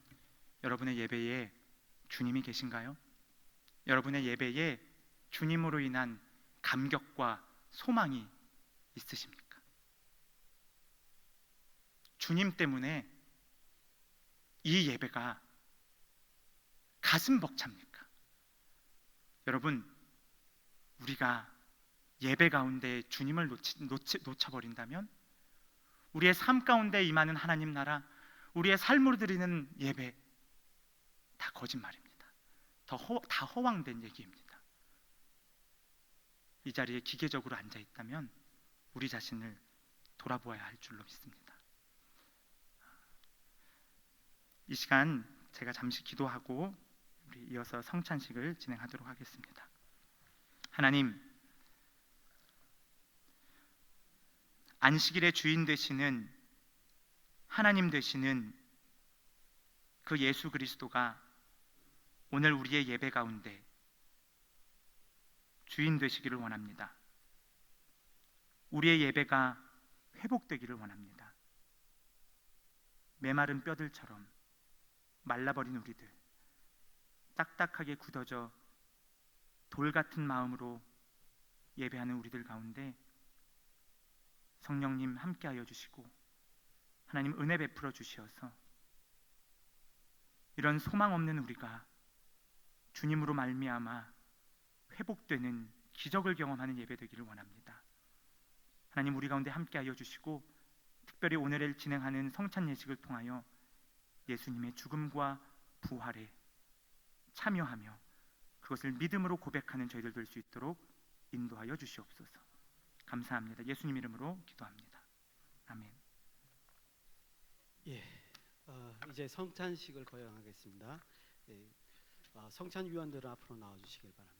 [SPEAKER 5] 여러분의 예배에 주님이 계신가요? 여러분의 예배에 주님으로 인한 감격과 소망이 있으십니까? 주님 때문에 이 예배가 가슴 벅찹니까? 여러분, 우리가 예배 가운데 주님을 놓쳐버린다면 우리의 삶 가운데 임하는 하나님 나라, 우리의 삶으로 드리는 예배 다 거짓말입니다. 다 허황된 얘기입니다. 이 자리에 기계적으로 앉아 있다면 우리 자신을 돌아보아야 할 줄로 믿습니다. 이 시간 제가 잠시 기도하고 우리 이어서 성찬식을 진행하도록 하겠습니다. 하나님, 안식일의 주인 되시는 하나님 되시는 그 예수 그리스도가 오늘 우리의 예배 가운데 주인 되시기를 원합니다. 우리의 예배가 회복되기를 원합니다. 메마른 뼈들처럼 말라버린 우리들, 딱딱하게 굳어져 돌 같은 마음으로 예배하는 우리들 가운데 성령님 함께하여 주시고 하나님 은혜 베풀어 주시어서 이런 소망 없는 우리가 주님으로 말미암아 회복되는 기적을 경험하는 예배 되기를 원합니다. 하나님, 우리 가운데 함께하여 주시고 특별히 오늘을 진행하는 성찬 예식을 통하여 예수님의 죽음과 부활에 참여하며 그것을 믿음으로 고백하는 저희들 될 수 있도록 인도하여 주시옵소서. 감사합니다. 예수님 이름으로 기도합니다. 아멘.
[SPEAKER 7] 이제 성찬식을 거행하겠습니다. 성찬위원들은 앞으로 나와주시길 바랍니다.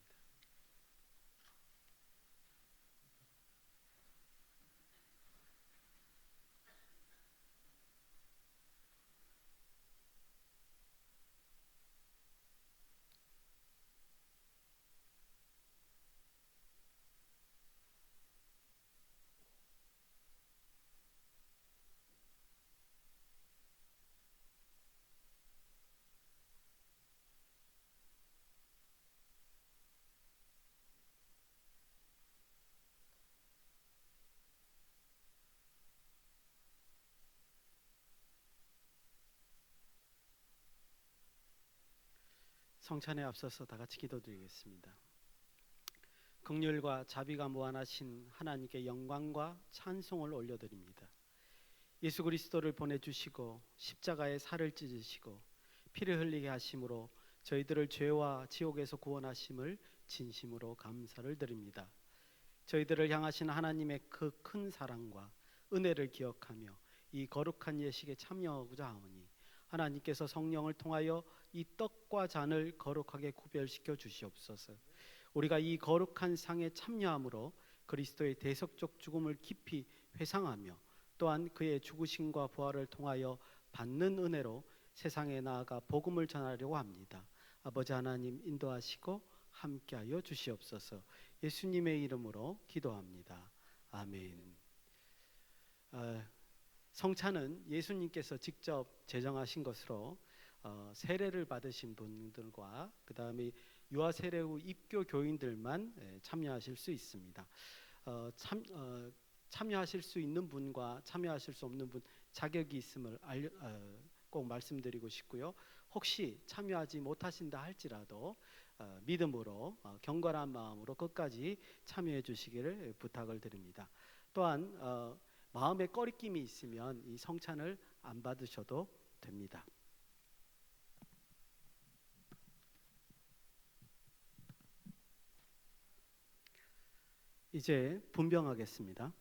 [SPEAKER 7] 성찬에 앞서서 다 같이 기도드리겠습니다. 긍휼과 자비가 무한하신 하나님께 영광과 찬송을 올려드립니다. 예수 그리스도를 보내주시고 십자가에 살을 찢으시고 피를 흘리게 하심으로 저희들을 죄와 지옥에서 구원하심을 진심으로 감사를 드립니다. 저희들을 향하신 하나님의 그 큰 사랑과 은혜를 기억하며 이 거룩한 예식에 참여하고자 하오니 하나님께서 성령을 통하여 이 떡과 잔을 거룩하게 구별시켜 주시옵소서. 우리가 이 거룩한 상에 참여함으로 그리스도의 대속적 죽음을 깊이 회상하며 또한 그의 죽으심과 부활을 통하여 받는 은혜로 세상에 나아가 복음을 전하려고 합니다. 아버지 하나님 인도하시고 함께하여 주시옵소서. 예수님의 이름으로 기도합니다. 아멘. 성찬은 예수님께서 직접 제정하신 것으로 세례를 받으신 분들과 그 다음에 유아 세례 후 입교 교인들만 참여하실 수 있습니다. 참여하실 수 있는 분과 참여하실 수 없는 분 자격이 있음을 꼭 말씀드리고 싶고요. 혹시 참여하지 못하신다 할지라도 믿음으로 경건한 마음으로 끝까지 참여해 주시기를 부탁을 드립니다. 또한 마음에 꺼리낌이 있으면 이 성찬을 안 받으셔도 됩니다. 이제 분병하겠습니다.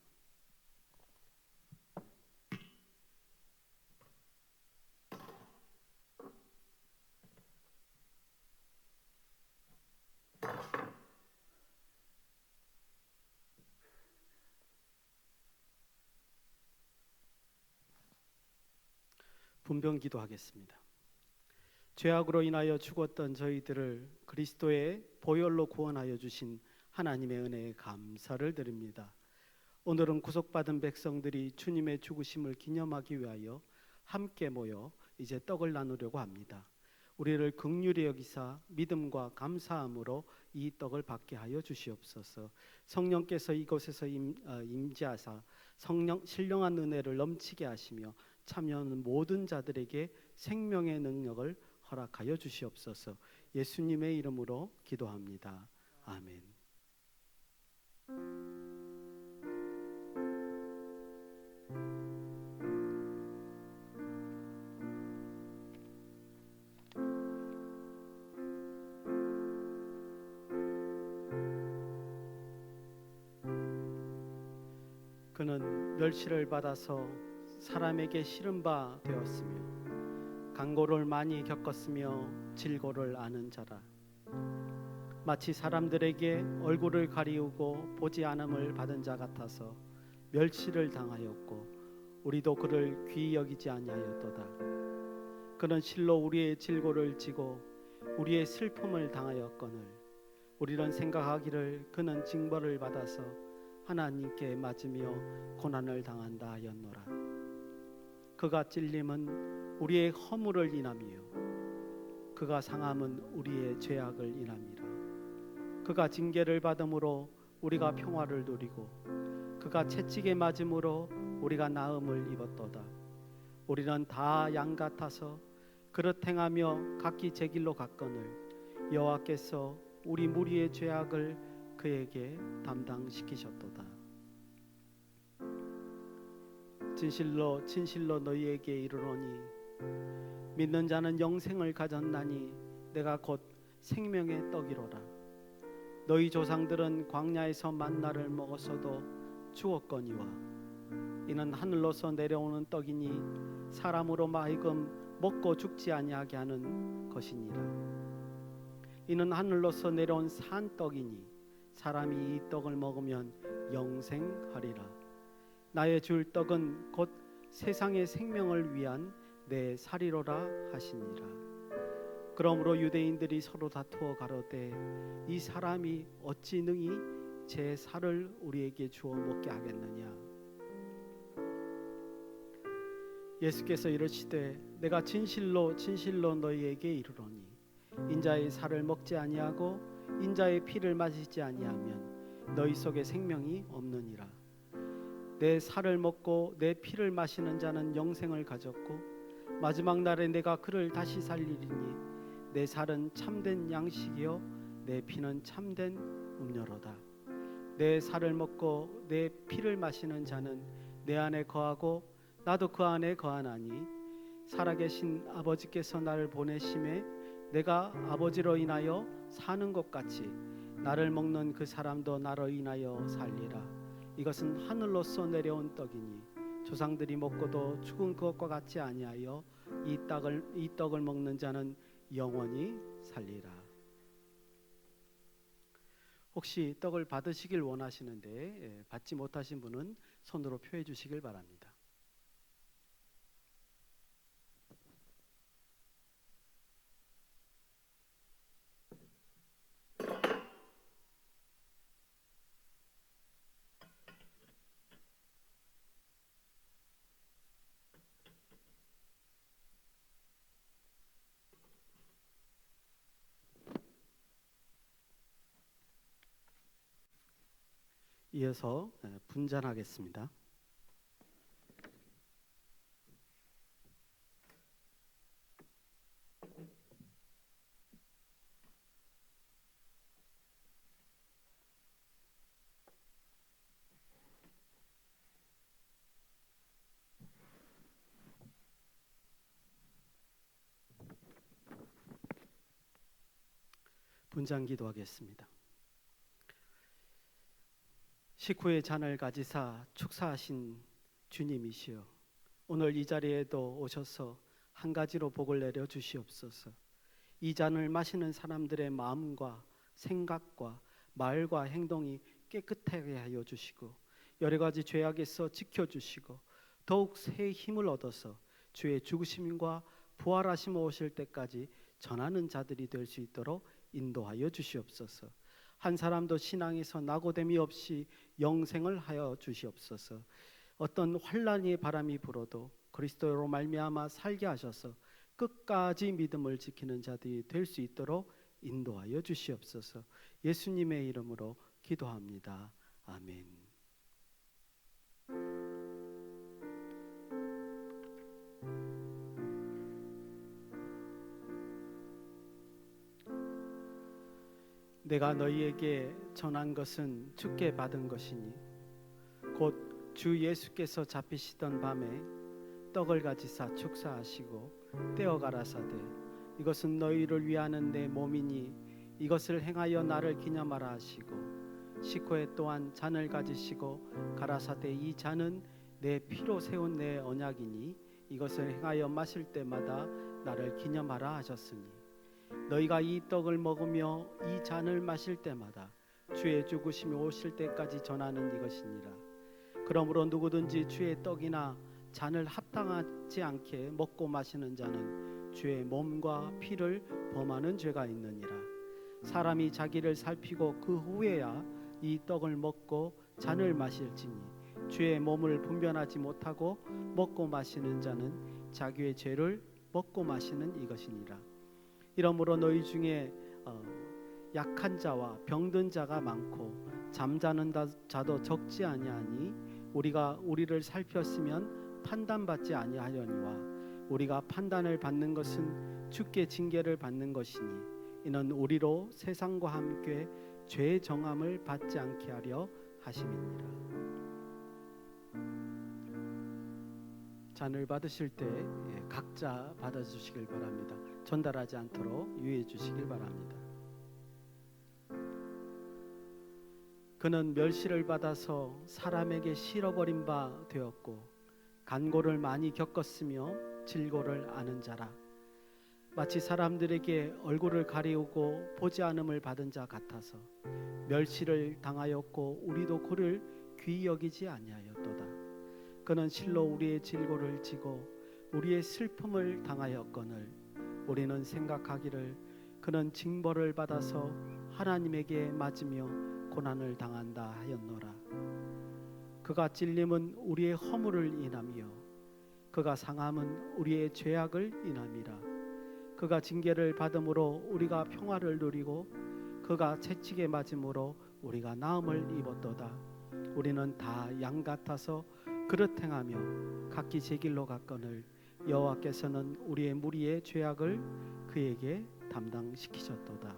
[SPEAKER 7] 분병 기도하겠습니다. 죄악으로 인하여 죽었던 저희들을 그리스도의 보혈로 구원하여 주신 하나님의 은혜에 감사를 드립니다. 오늘은 구속받은 백성들이 주님의 죽으심을 기념하기 위하여 함께 모여 이제 떡을 나누려고 합니다. 우리를 긍휼히 여기사 믿음과 감사함으로 이 떡을 받게 하여 주시옵소서. 성령께서 이곳에서 임재하사 신령한 은혜를 넘치게 하시며 참여하는 모든 자들에게 생명의 능력을 허락하여 주시옵소서. 예수님의 이름으로 기도합니다. 아멘. 그는 멸시를 받아서 사람에게 싫은 바 되었으며 강고를 많이 겪었으며 질고를 아는 자라. 마치 사람들에게 얼굴을 가리우고 보지 않음을 받은 자 같아서 멸시를 당하였고 우리도 그를 귀히 여기지 아니하였도다. 그는 실로 우리의 질고를 지고 우리의 슬픔을 당하였거늘 우리는 생각하기를 그는 징벌을 받아서 하나님께 맞으며 고난을 당한다 하였노라. 그가 찔림은 우리의 허물을 인함이요 그가 상함은 우리의 죄악을 인함이라. 그가 징계를 받음으로 우리가 평화를 누리고 그가 채찍에 맞음으로 우리가 나음을 입었도다. 우리는 다 양 같아서 그릇 행하며 각기 제 길로 갔거늘 여호와께서 우리 무리의 죄악을 그에게 담당시키셨도다. 진실로 진실로 너희에게 이르노니 믿는 자는 영생을 가졌나니 내가 곧 생명의 떡이로라. 너희 조상들은 광야에서 만나를 먹었어도 죽었거니와 이는 하늘로서 내려오는 떡이니 사람으로 하여금 먹고 죽지 아니하게 하는 것이니라. 이는 하늘로서 내려온 산 떡이니 사람이 이 떡을 먹으면 영생하리라. 나의 줄 떡은 곧 세상의 생명을 위한 내 살이로라 하시니라. 그러므로 유대인들이 서로 다투어 가로되 이 사람이 어찌 능히 제 살을 우리에게 주어 먹게 하겠느냐. 예수께서 이르시되 내가 진실로 진실로 너희에게 이르노니 인자의 살을 먹지 아니하고 인자의 피를 마시지 아니하면 너희 속에 생명이 없느니라. 내 살을 먹고 내 피를 마시는 자는 영생을 가졌고 마지막 날에 내가 그를 다시 살리리니 내 살은 참된 양식이요 내 피는 참된 음료로다. 내 살을 먹고 내 피를 마시는 자는 내 안에 거하고 나도 그 안에 거하나니 살아계신 아버지께서 나를 보내심에 내가 아버지로 인하여 사는 것 같이 나를 먹는 그 사람도 나로 인하여 살리라. 이것은 하늘로서 내려온 떡이니 조상들이 먹고도 죽은 것과 같지 아니하여 이 떡을 먹는 자는 영원히 살리라. 혹시 떡을 받으시길 원하시는데 받지 못하신 분은 손으로 표해 주시길 바랍니다. 이어서 분잔하겠습니다. 분잔 기도하겠습니다. 식후의 잔을 가지사 축사하신 주님이시여, 오늘 이 자리에도 오셔서 한 가지로 복을 내려 주시옵소서. 이 잔을 마시는 사람들의 마음과 생각과 말과 행동이 깨끗하게 하여 주시고 여러 가지 죄악에서 지켜주시고 더욱 새 힘을 얻어서 주의 죽으심과 부활하심 오실 때까지 전하는 자들이 될 수 있도록 인도하여 주시옵소서. 한 사람도 신앙에서 낙오됨이 없이 영생을 하여 주시옵소서. 어떤 환난의 바람이 불어도 그리스도로 말미암아 살게 하셔서 끝까지 믿음을 지키는 자들이 될 수 있도록 인도하여 주시옵소서. 예수님의 이름으로 기도합니다. 아멘. 내가 너희에게 전한 것은 주께 받은 것이니 곧 주 예수께서 잡히시던 밤에 떡을 가지사 축사하시고 떼어 가라사대 이것은 너희를 위하는 내 몸이니 이것을 행하여 나를 기념하라 하시고 식후에 또한 잔을 가지시고 가라사대 이 잔은 내 피로 세운 내 언약이니 이것을 행하여 마실 때마다 나를 기념하라 하셨으니 너희가 이 떡을 먹으며 이 잔을 마실 때마다 주의 죽으심이 오실 때까지 전하는 이것이니라. 그러므로 누구든지 주의 떡이나 잔을 합당하지 않게 먹고 마시는 자는 주의 몸과 피를 범하는 죄가 있느니라. 사람이 자기를 살피고 그 후에야 이 떡을 먹고 잔을 마실지니 주의 몸을 분별하지 못하고 먹고 마시는 자는 자기의 죄를 먹고 마시는 이것이니라. 이러므로 너희 중에 약한 자와 병든 자가 많고 잠자는 자도 적지 아니하니 우리가 우리를 살폈으면 판단받지 아니하려니와 우리가 판단을 받는 것은 주께 징계를 받는 것이니 이는 우리로 세상과 함께 죄의 정함을 받지 않게 하려 하심이니라. 잔을 받으실 때 각자 받아주시길 바랍니다. 전달하지 않도록 유의해 주시길 바랍니다. 그는 멸시를 받아서 사람에게 실어버린 바 되었고 간고를 많이 겪었으며 질고를 아는 자라. 마치 사람들에게 얼굴을 가리우고 보지 않음을 받은 자 같아서 멸시를 당하였고 우리도 그를 귀히 여기지 아니하였도다. 그는 실로 우리의 질고를 지고 우리의 슬픔을 당하였거늘 우리는 생각하기를 그는 징벌을 받아서 하나님에게 맞으며 고난을 당한다 하였노라. 그가 찔림은 우리의 허물을 인하며 그가 상함은 우리의 죄악을 인함이라. 그가 징계를 받음으로 우리가 평화를 누리고 그가 채찍에 맞음으로 우리가 나음을 입었도다. 우리는 다 양 같아서 그릇 행하며 각기 제 길로 갔거늘 여호와께서는 우리의 무리의 죄악을 그에게 다 감당시키셨도다.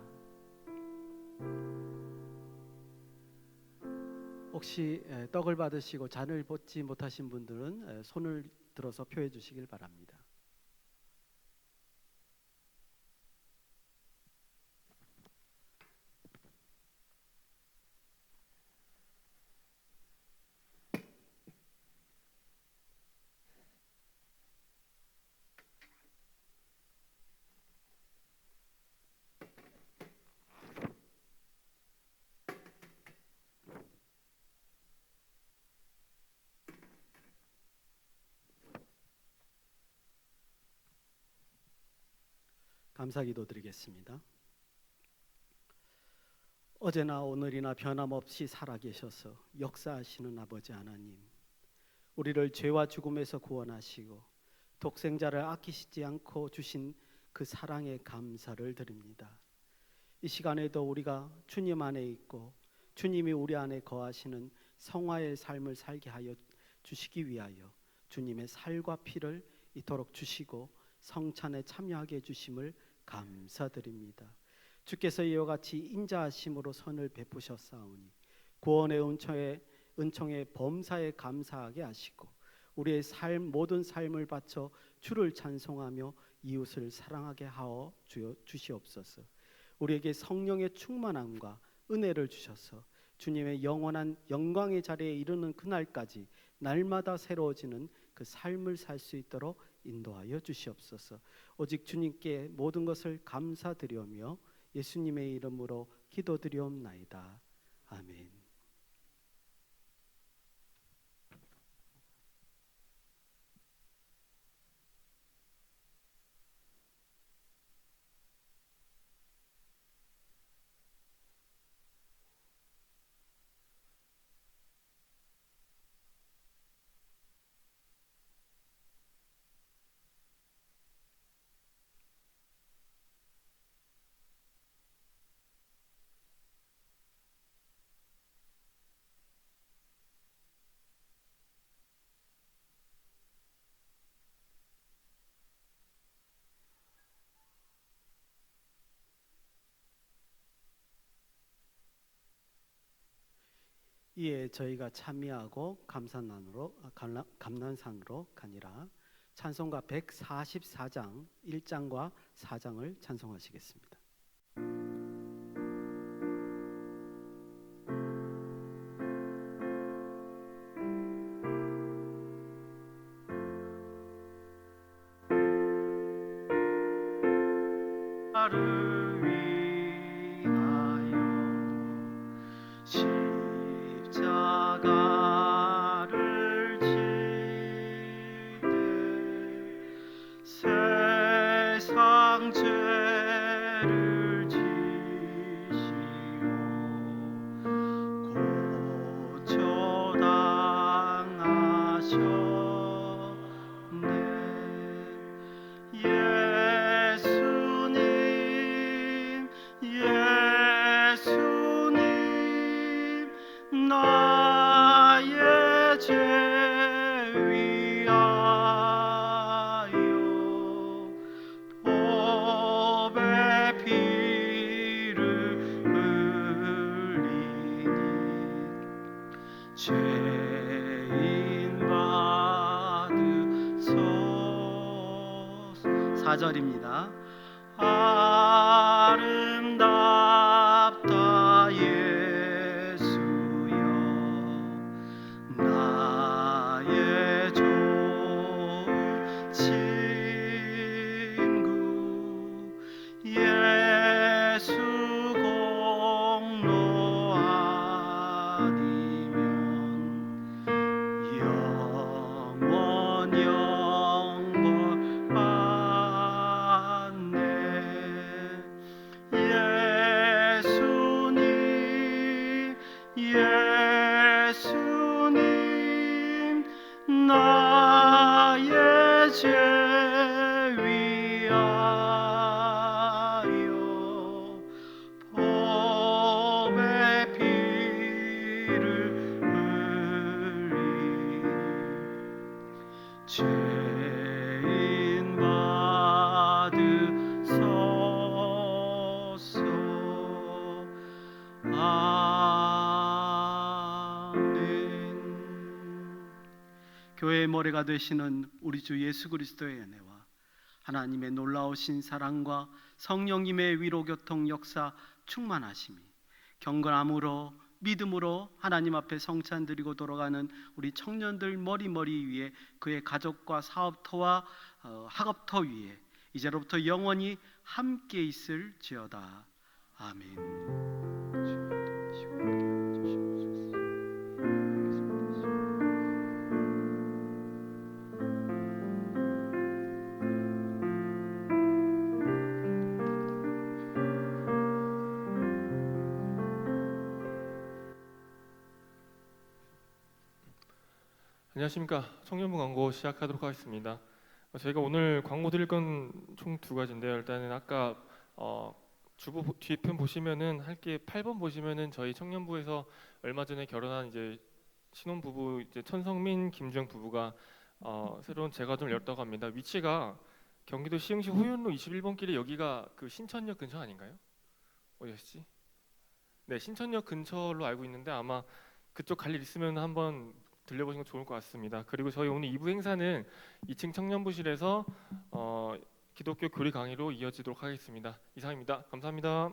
[SPEAKER 7] 혹시 떡을 받으시고 잔을 받지 못하신 분들은 손을 들어서 표해 주시길 바랍니다. 감사기도 드리겠습니다. 어제나 오늘이나 변함없이 살아계셔서 역사하시는 아버지 하나님, 우리를 죄와 죽음에서 구원하시고 독생자를 아끼시지 않고 주신 그 사랑에 감사를 드립니다. 이 시간에도 우리가 주님 안에 있고 주님이 우리 안에 거하시는 성화의 삶을 살게 하여 주시기 위하여 주님의 살과 피를 이토록 주시고 성찬에 참여하게 해주심을 감사드립니다. 주께서 이와 같이 인자하심으로 선을 베푸셨사오니 구원의 은총의 범사에 감사하게 하시고 우리의 모든 삶을 바쳐 주를 찬송하며 이웃을 사랑하게 하여 주시옵소서. 우리에게 성령의 충만함과 은혜를 주셔서 주님의 영원한 영광의 자리에 이르는 그날까지 날마다 새로워지는 그 삶을 살 수 있도록 인도하여 주시옵소서. 오직 주님께 모든 것을 감사드리오며 예수님의 이름으로 기도드리옵나이다. 아멘. 이에 저희가 참여하고 감난산으로 가니라. 찬송가 144장 1장과 4장을 찬송하시겠습니다. 나를 위하여 십자가를 지되 세상 죄를 지시고 고초당하셨네. 예수님 나의 죄 위하여 보배 피를 흘리니 죄인 받으소서. 4절입니다. 아름답다 예수여 나의 좋은 친구 예수 공로 아니면 영원 영벌 받네. 교회의 머리가 되시는 우리 주 예수 그리스도의 은혜와 하나님의 놀라우신 사랑과 성령님의 위로 교통 역사 충만하심이 경건함으로 믿음으로 하나님 앞에 성찬 드리고 돌아가는 우리 청년들 머리 위에 그의 가족과 사업터와 학업터 위에 이제로부터 영원히 함께 있을지어다. 아멘.
[SPEAKER 8] 안녕하십니까. 청년부 광고 시작하도록 하겠습니다. 저희가 오늘 광고 드릴 건 총 두 가지인데요. 일단은 아까 주보 뒤편 보시면은 할게 8번 보시면은 저희 청년부에서 얼마 전에 결혼한 이제 신혼부부 이제 천성민 김주영 부부가 새로운 재가정을 열었다고 합니다. 위치가 경기도 시흥시 호연로 21번 길에 여기가 그 신천역 근처 아닌가요? 어디였지? 네, 신천역 근처로 알고 있는데 아마 그쪽 갈 일 있으면 한번 들려보시는 거 좋을 것 같습니다. 그리고 저희 오늘 2부 행사는 2층 청년부실에서 기독교 교리 강의로 이어지도록 하겠습니다. 이상입니다. 감사합니다.